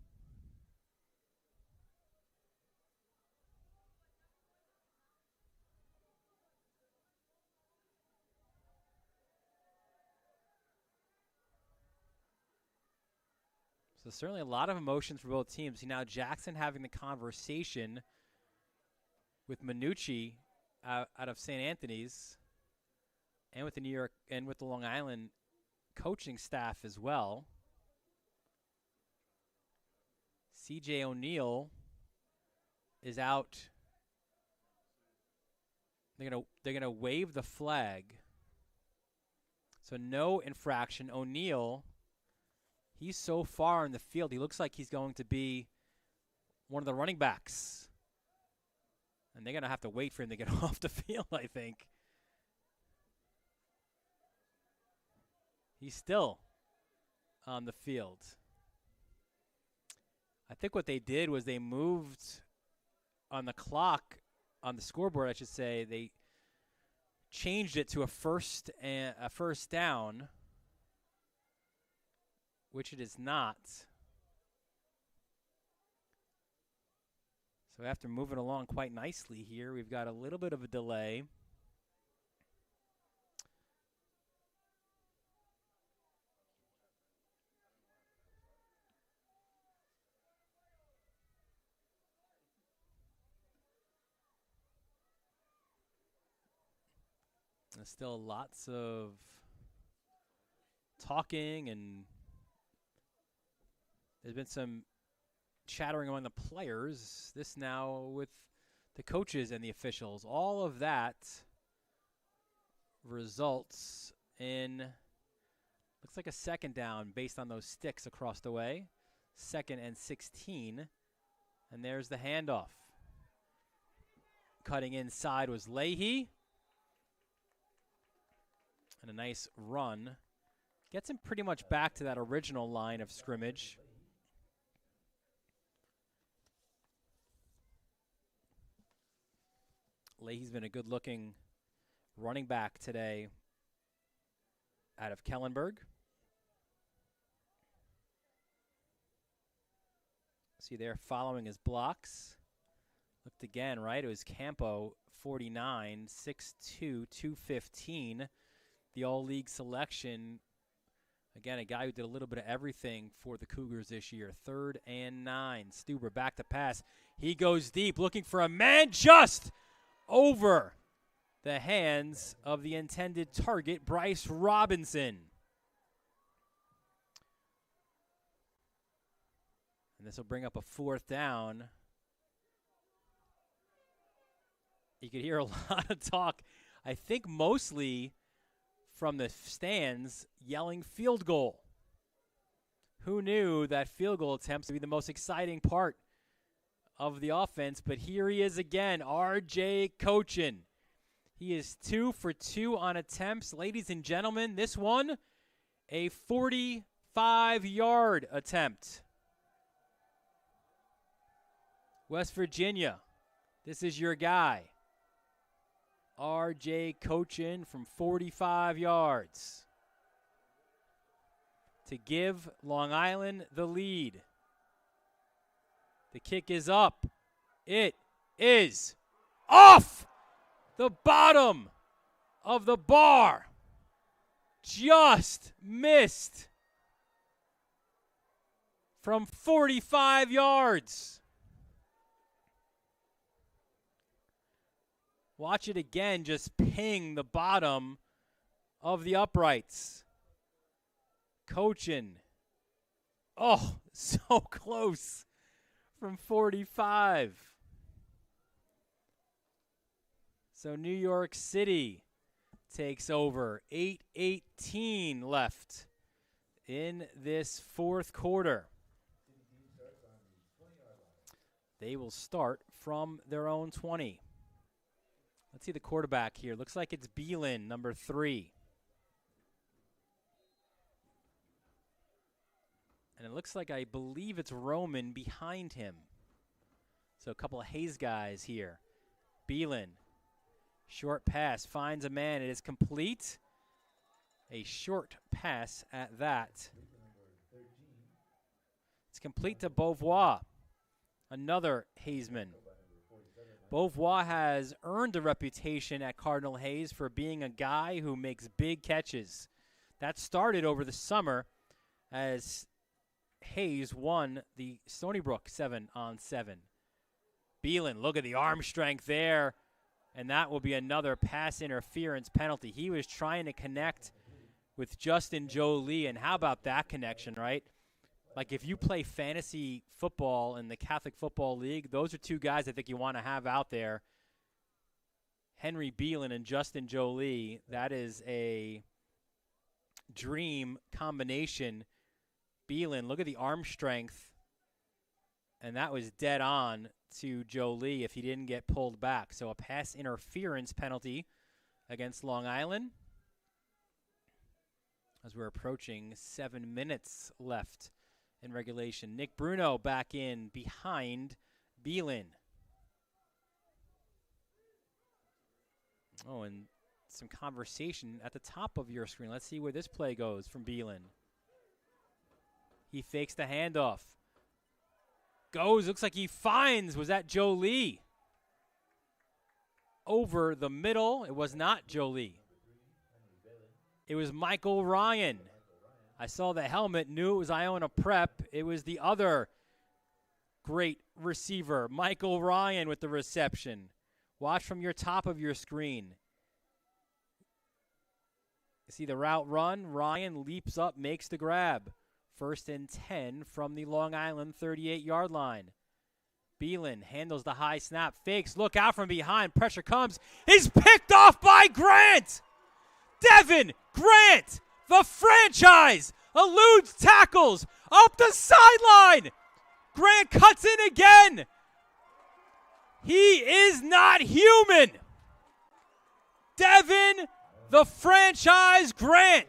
Speaker 1: So certainly a lot of emotions for both teams. See, now Jackson having the conversation with Minucci out of St. Anthony's and with the New York and with the Long Island coaching staff as well. C.J. O'Neal is out. They're gonna wave the flag. So no infraction. O'Neal, he's so far in the field, he looks like he's going to be one of the running backs. And they're going to have to wait for him to get off the field, I think. He's still on the field. I think what they did was they moved on the clock, on the scoreboard, I should say, they changed it to a first down, which it is not. So after moving along quite nicely here, we've got a little bit of a delay. There's still lots of talking, and there's been some chattering among the players. This now with the coaches and the officials. All of that results in, looks like a second down based on those sticks across the way. 2nd and 16. And there's the handoff. Cutting inside was Leahy. And a nice run. Gets him pretty much back to that original line of scrimmage. Leahy's been a good-looking running back today out of Kellenberg. See there following his blocks. Looked again, right? It was Campo, 49, 6'2", 215. The all-league selection. Again, a guy who did a little bit of everything for the Cougars this year. 3rd and 9. Stuber back to pass. He goes deep, looking for a man just over the hands of the intended target, Bryce Robinson. And this will bring up a 4th down. You could hear a lot of talk, I think mostly from the stands, yelling field goal. Who knew that field goal attempts would be the most exciting part of the offense? But here he is again, R.J. Cochin. He is 2 for 2 on attempts. Ladies and gentlemen, this one, a 45-yard attempt. West Virginia, this is your guy. R.J. Cochin from 45 yards to give Long Island the lead. The kick is up. It is off the bottom of the bar. Just missed from 45 yards. Watch it again, just ping the bottom of the uprights. Cochin Oh, so close from 45. So New York City takes over. 8:18 left in this fourth quarter. They will start from their own 20. Let's see the quarterback here. Looks like it's Beelan, number 3. And it looks like, I believe it's Roman behind him. So a couple of Hayes guys here. Beelan, short pass, finds a man. It is complete. A short pass at that. It's complete to Beauvoir, another Hayesman. Beauvoir has earned a reputation at Cardinal Hayes for being a guy who makes big catches. That started over the summer as Hayes won the Stony Brook 7-on-7. Beelan, look at the arm strength there, and that will be another pass interference penalty. He was trying to connect with Justin Jolie, and how about that connection, right? Like, if you play fantasy football in the Catholic Football League, those are two guys I think you want to have out there. Henry Beelan and Justin Jolie, that is a dream combination. Beelan, look at the arm strength. And that was dead on to Jolie if he didn't get pulled back. So a pass interference penalty against Long Island as we're approaching 7 minutes left in regulation. Nick Bruno back in behind Beelan. Oh, and some conversation at the top of your screen. Let's see where this play goes from Beelan. He fakes the handoff. Goes, looks like he finds, was that Jolie? Over the middle, it was not Jolie. It was Michael Ryan. I saw the helmet, knew it was Iona Prep. It was the other great receiver, Michael Ryan, with the reception. Watch from your top of your screen. See the route run. Ryan leaps up, makes the grab. 1st and 10 from the Long Island 38-yard line. Beelan handles the high snap, fakes, look out from behind, pressure comes. He's picked off by Grant! Devin Grant, the franchise, eludes tackles up the sideline. Grant cuts in again. He is not human. Devin, the franchise Grant,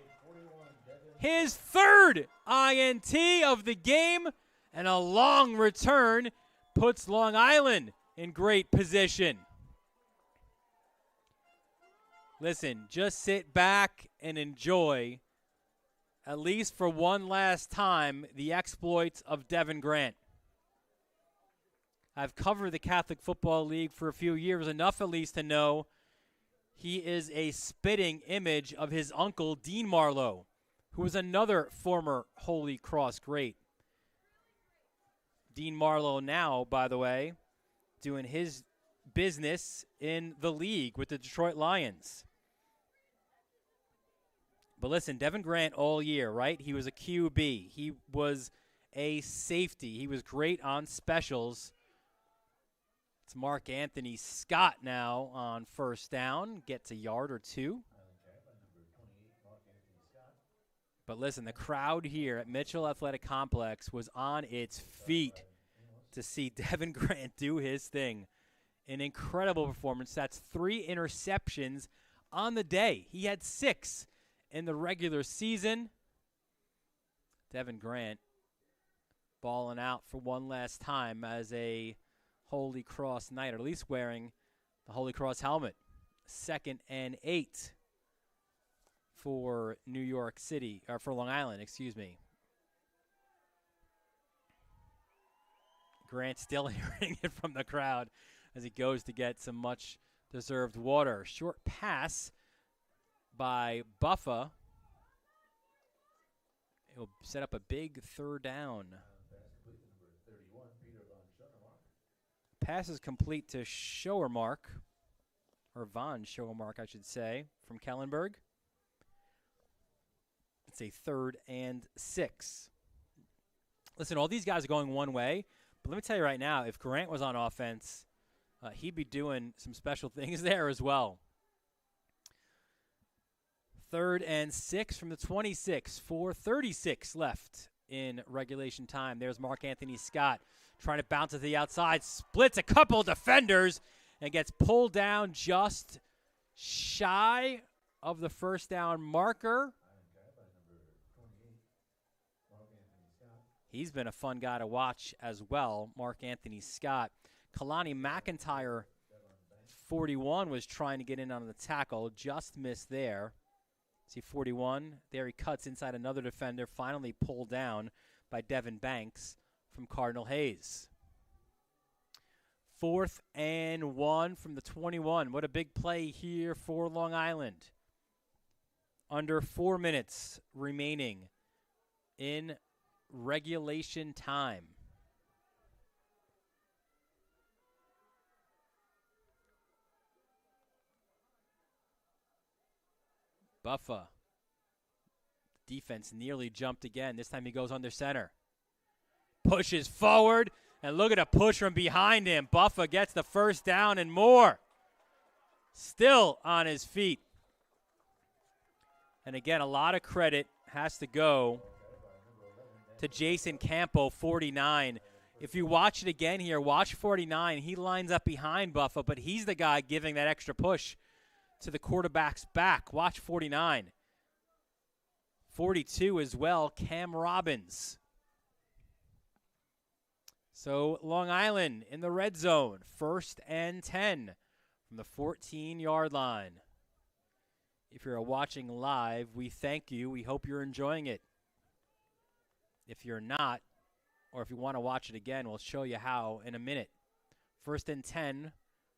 Speaker 1: his 3rd INT of the game, and a long return puts Long Island in great position. Listen, just sit back and enjoy, at least for one last time, the exploits of Devin Grant. I've covered the Catholic Football League for a few years, enough at least to know he is a spitting image of his uncle, Dean Marlowe, who was another former Holy Cross great. Dean Marlowe now, by the way, doing his business in the league with the Detroit Lions. But listen, Devin Grant all year, right? He was a QB. He was a safety. He was great on specials. It's Mark Anthony Scott now on 1st down. Gets a yard or 2. But listen, the crowd here at Mitchell Athletic Complex was on its feet to see Devin Grant do his thing. An incredible performance. That's 3 interceptions on the day. He had 6 in the regular season. Devin Grant balling out for one last time as a Holy Cross Knight, or at least wearing the Holy Cross helmet. 2nd and 8 for New York City, or for Long Island, excuse me. Grant still hearing it from the crowd as he goes to get some much-deserved water. Short pass by Buffa. It will set up a big 3rd down. Pass is complete to Schoermark, or Von Schoermark, I should say, from Kellenberg. It's a 3rd and 6. Listen, all these guys are going one way, but let me tell you right now, if Grant was on offense, he'd be doing some special things there as well. 3rd and 6 from the 26, 4:36 left in regulation time. There's Mark Anthony Scott trying to bounce to the outside, splits a couple defenders, and gets pulled down just shy of the first down marker. He's been a fun guy to watch as well, Mark Anthony Scott. Kalani McIntyre, 41, was trying to get in on the tackle, just missed there. See 41, there he cuts inside another defender, finally pulled down by Devin Banks from Cardinal Hayes. 4th and 1 from the 21. What a big play here for Long Island. Under 4 minutes remaining in regulation time. Buffa. Defense nearly jumped again. This time he goes under center. Pushes forward, and look at a push from behind him. Buffa gets the first down and more. Still on his feet. And again, a lot of credit has to go to Jason Campo, 49. If you watch it again here, watch 49. He lines up behind Buffa, but he's the guy giving that extra push to the quarterback's back. Watch 49. 42 as well, Cam Robbins. So Long Island in the red zone, 1st and 10 from the 14-yard line. If you're watching live, we thank you. We hope you're enjoying it. If you're not, or if you want to watch it again, we'll show you how in a minute. 1st and 10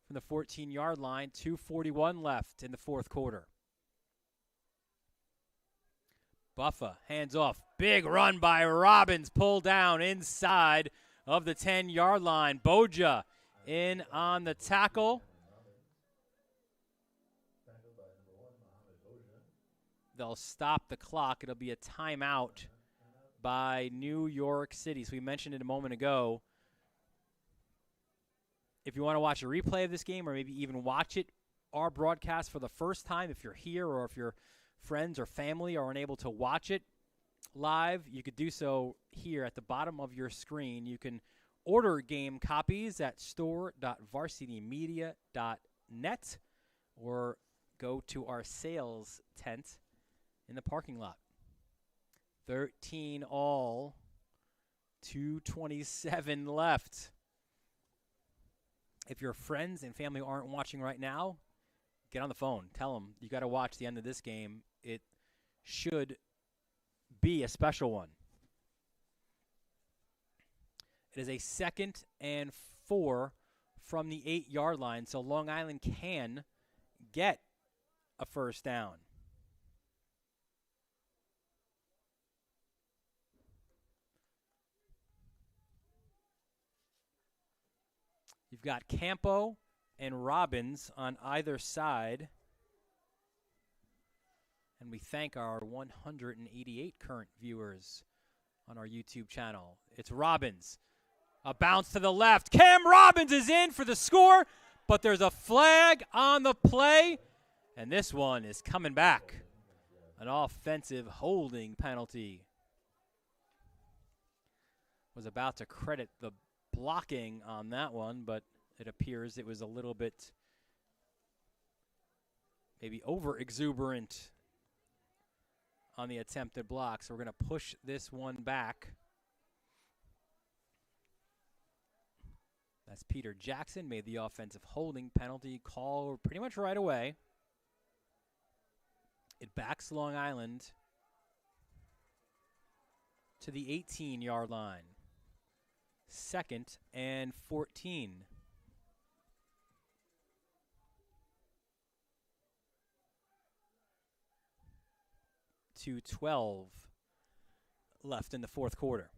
Speaker 1: from the 14-yard line, 2:41 left in the 4th quarter. Buffa, hands off. Big run by Robbins, pulled down inside of the 10-yard line. Boja in on the tackle. They'll stop the clock. It'll be a timeout by New York City. So we mentioned it a moment ago. If you want to watch a replay of this game or maybe even watch it, our broadcast for the first time, if you're here or if your friends or family are unable to watch it live, you could do so here at the bottom of your screen. You can order game copies at store.varsitymedia.net or go to our sales tent in the parking lot. 13 all, 2:27 left. If your friends and family aren't watching right now, get on the phone. Tell them you got to watch the end of this game. It should be a special one. It is a 2nd and 4 from the 8-yard line, so Long Island can get a first down. You've got Campo and Robbins on either side. And we thank our 188 current viewers on our YouTube channel. It's Robbins. A bounce to the left. Cam Robbins is in for the score, but there's a flag on the play, and this one is coming back. An offensive holding penalty. Was about to credit the blocking on that one, but it appears it was a little bit maybe over-exuberant on the attempted block. So we're going to push this one back. That's Peter Jackson, made the offensive holding penalty call pretty much right away. It backs Long Island to the 18-yard line. 2nd and 14. 2:12 left in the 4th quarter.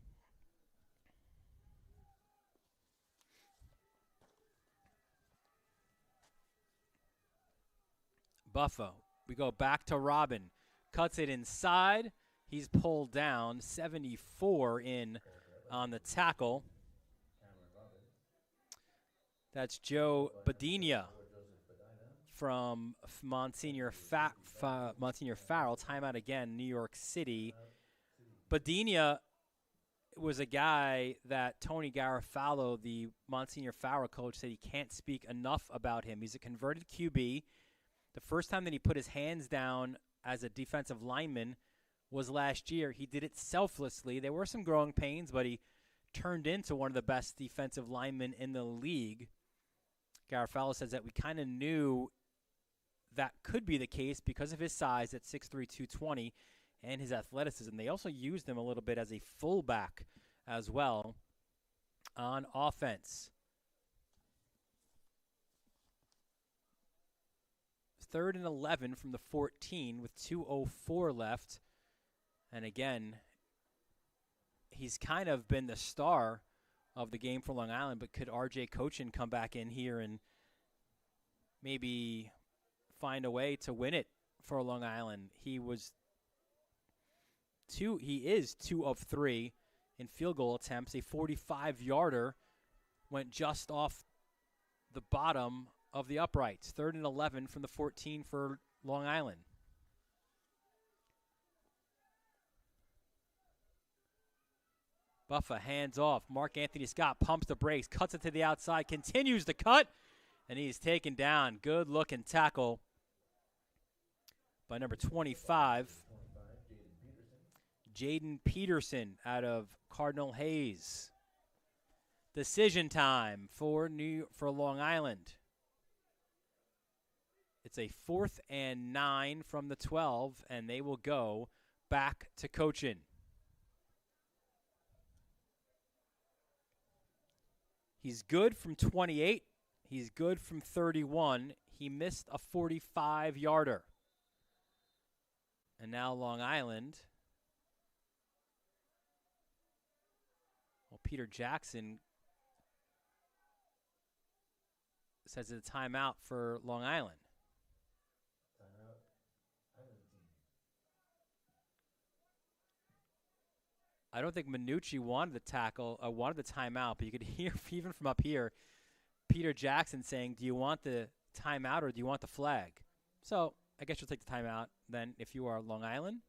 Speaker 1: Buffa, we go back to Robin. Cuts it inside. He's pulled down. 74 in on the tackle. That's Joe Badina from Monsignor Farrell. Timeout again, New York City. Badina was a guy that Tony Garofalo, the Monsignor Farrell coach, said he can't speak enough about him. He's a converted QB. The first time that he put his hands down as a defensive lineman was last year. He did it selflessly. There were some growing pains, but he turned into one of the best defensive linemen in the league. Garofalo says that we kind of knew that could be the case because of his size at 6'3", 220, and his athleticism. They also used him a little bit as a fullback as well on offense. 3rd and 11 from the 14 with 2:04 left. And again, he's kind of been the star of the game for Long Island, but could R.J. Cochin come back in here and maybe find a way to win it for Long Island? He is 2 of 3 in field goal attempts. A 45-yarder went just off the bottom of the uprights. 3rd and 11 from the 14 for Long Island. Buffa hands off. Mark Anthony Scott pumps the brakes, cuts it to the outside, continues to cut, and he's taken down. Good looking tackle by number 25, Jaden Peterson out of Cardinal Hayes. Decision time for Long Island. It's a 4th and 9 from the 12, and they will go back to Cochin. He's good from 28. He's good from 31. He missed a 45-yarder. And now Long Island. Well, Peter Jackson says it's a timeout for Long Island. I don't think Minucci wanted the tackle, wanted the timeout, but you could hear even from up here, Peter Jackson saying, do you want the timeout or do you want the flag? So I guess you'll take the timeout then if you are Long Island.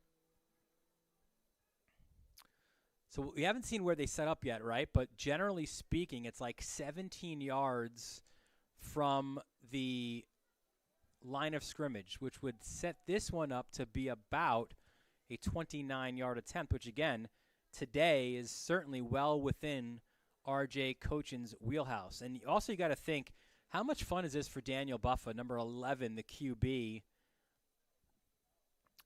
Speaker 1: So we haven't seen where they set up yet, right? But generally speaking, it's like 17 yards from the line of scrimmage, which would set this one up to be about a 29-yard attempt, which again, today is certainly well within R.J. Cochin's wheelhouse. And also you got to think, how much fun is this for Daniel Buffa, number 11, the QB?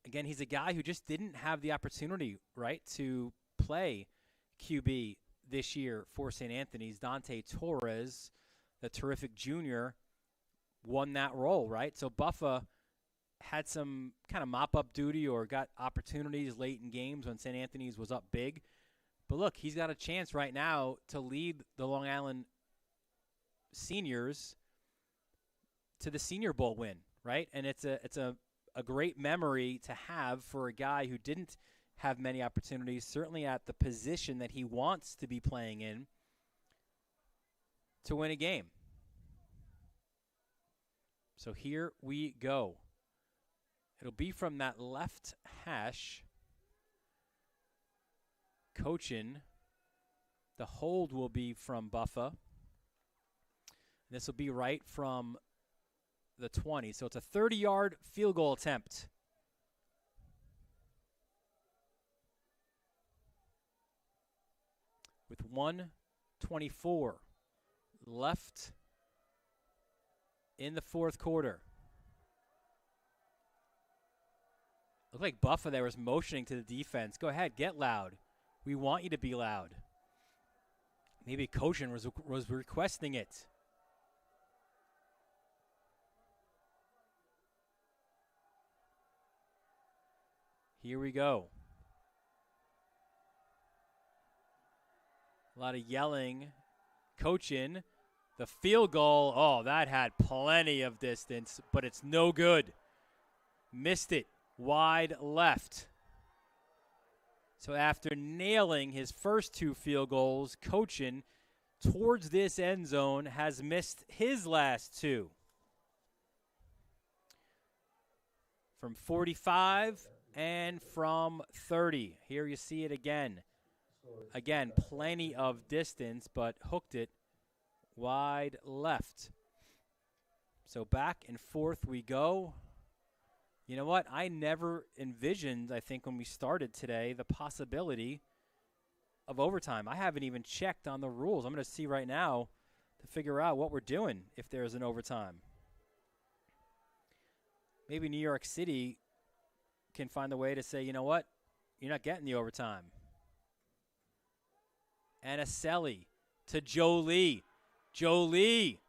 Speaker 1: Again, he's a guy who just didn't have the opportunity, right, to play QB this year for St. Anthony's. Dante Torres, the terrific junior, won that role, right? So Buffa had some kind of mop-up duty or got opportunities late in games when St. Anthony's was up big. But look, he's got a chance right now to lead the Long Island seniors to the Senior Bowl win, right? And it's a great memory to have for a guy who didn't have many opportunities, certainly at the position that he wants to be playing in, to win a game. So here we go. It'll be from that left hash. Cochin. The hold will be from Buffa. This will be right from the 20. So it's a 30-yard field goal attempt. With 1:24 left in the fourth quarter. Looked like Buffa there was motioning to the defense. Go ahead, get loud. We want you to be loud. Maybe Cochin was requesting it. Here we go. A lot of yelling. Cochin, the field goal. Oh, that had plenty of distance, but it's no good. Missed it. Wide left. So after nailing his first 2 field goals, Cochin towards this end zone has missed his last 2. From 45 and from 30. Here you see it again. Again, plenty of distance, but hooked it wide left. So back and forth we go. You know what? I never envisioned, I think, when we started today, the possibility of overtime. I haven't even checked on the rules. I'm going to see right now to figure out what we're doing if there's an overtime. Maybe New York City can find a way to say, you know what? You're not getting the overtime. Anaselli to Jolie. Jolie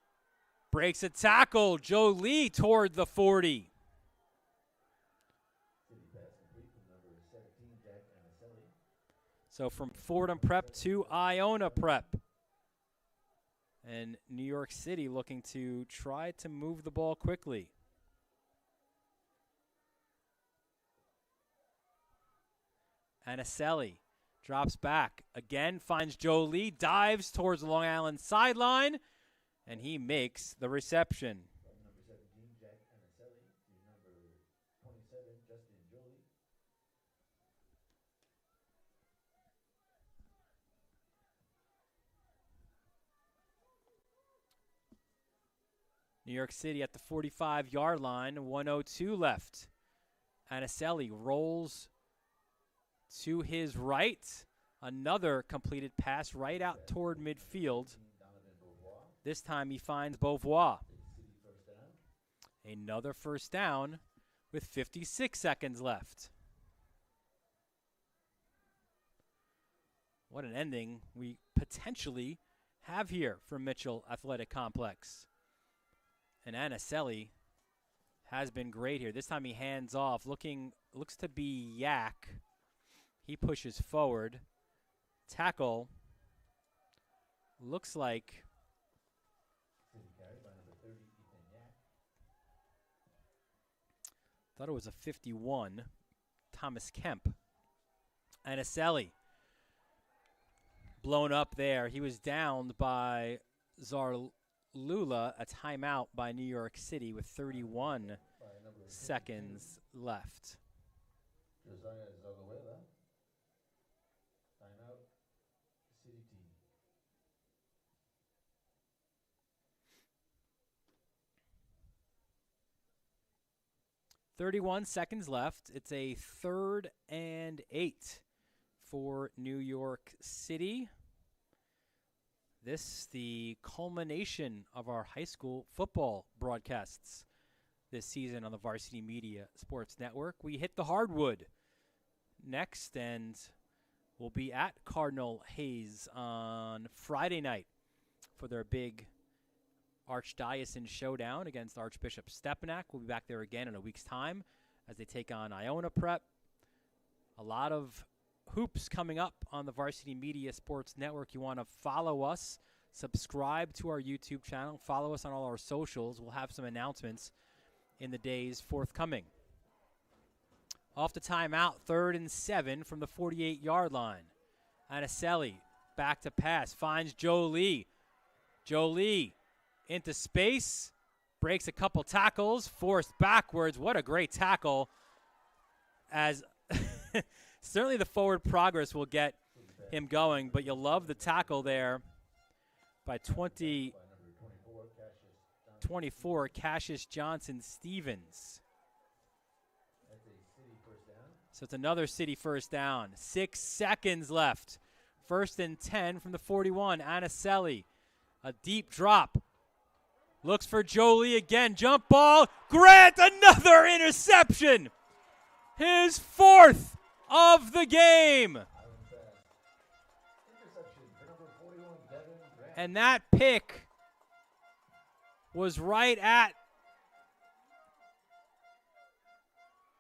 Speaker 1: breaks a tackle. Jolie toward the 40. So from Fordham Prep to Iona Prep. And New York City looking to try to move the ball quickly. Anaselli drops back. Again, finds Jolie, dives towards the Long Island sideline, and he makes the reception.
Speaker 2: Number 17, Jack Anaselli, to number 27, Justin Jolie.
Speaker 1: New York City at the 45-yard line, 1:02 left. Anaselli rolls to his right. Another completed pass right out toward midfield. This time he finds Beauvoir. Another first down with 56 seconds left. What an ending we potentially have here from Mitchell Athletic Complex. And Anaselli has been great here. This time he hands off. Looks to be Yak. He pushes forward. Tackle. Looks like thought it was a 51. Thomas Kemp. Anaselli blown up there. He was downed by Zarlula, a timeout by New York City with 31 seconds left.
Speaker 2: Josiah Zagalwela. Timeout, City Team.
Speaker 1: 31 seconds left. It's a 3rd and 8 for New York City. This the culmination of our high school football broadcasts this season on the Varsity Media Sports Network. We hit the hardwood next, and we'll be at Cardinal Hayes on Friday night for their big Archdiocese showdown against Archbishop Stepanak. We'll be back there again in a week's time as they take on Iona Prep. A lot of hoops coming up on the Varsity Media Sports Network. You want to follow us, subscribe to our YouTube channel, follow us on all our socials. We'll have some announcements in the days forthcoming. Off the timeout, 3rd and 7 from the 48-yard line. Anaselli back to pass, finds Jolie. Jolie into space, breaks a couple tackles, forced backwards. What a great tackle. As certainly the forward progress will get him going, but you'll love the tackle there by 24, Cassius Johnson Stevens. So it's another City first down. 6 seconds left. 1st and 10 from the 41. Anaselli, a deep drop. Looks for Jolie again. Jump ball. Grant, another interception. His 4th of the game. And that pick was right at,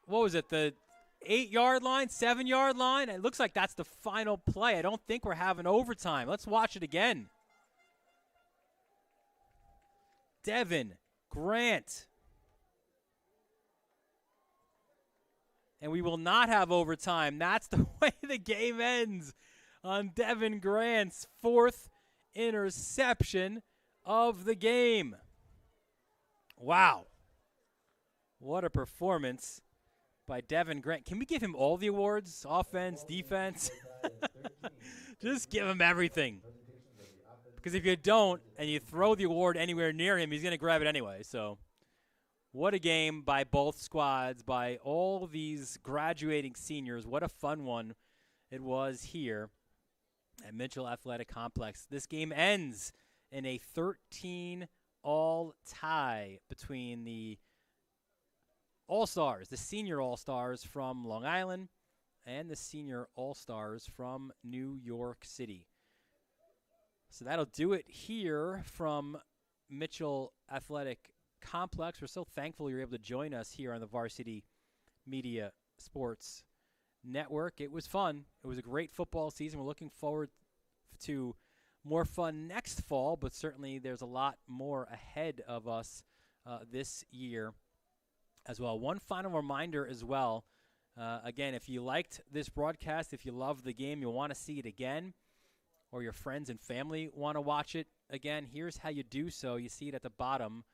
Speaker 1: what was it, the 8-yard line, 7-yard line? It looks like that's the final play. I don't think we're having overtime. Let's watch it again. Devin Grant. and we will not have overtime. That's the way the game ends on Devin Grant's 4th interception of the game. Wow. What a performance by Devin Grant. Can we give him all the awards? Offense, defense? Just give him everything. Because if you don't and you throw the award anywhere near him, he's going to grab it anyway. So what a game by both squads, by all these graduating seniors. What a fun one it was here at Mitchell Athletic Complex. This game ends in a 13-all tie between the All-Stars, the senior All-Stars from Long Island, and the senior All-Stars from New York City. So that'll do it here from Mitchell Athletic Complex. We're so thankful you were able to join us here on the Varsity Media Sports Network. It was fun. It was a great football season. We're looking forward to more fun next fall, but certainly there's a lot more ahead of us this year as well. One final reminder as well. Again, if you liked this broadcast, if you love the game, you'll want to see it again, or your friends and family want to watch it again, here's how you do so. You see it at the bottom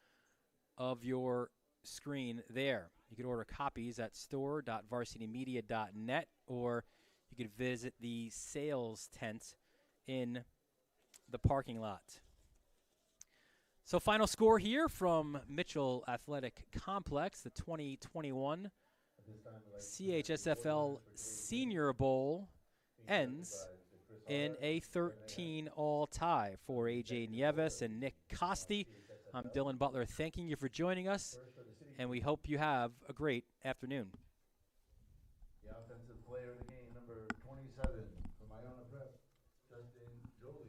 Speaker 1: of your screen there. You can order copies at store.varsitymedia.net, or you could visit the sales tent in the parking lot. So final score here from Mitchell Athletic Complex, the 2021 CHSFL Senior Bowl ends in a 13-all tie for AJ Nieves and Nick Costi. I'm Dylan Butler thanking you for joining us, and we hope you have a great afternoon.
Speaker 2: The offensive player of the game.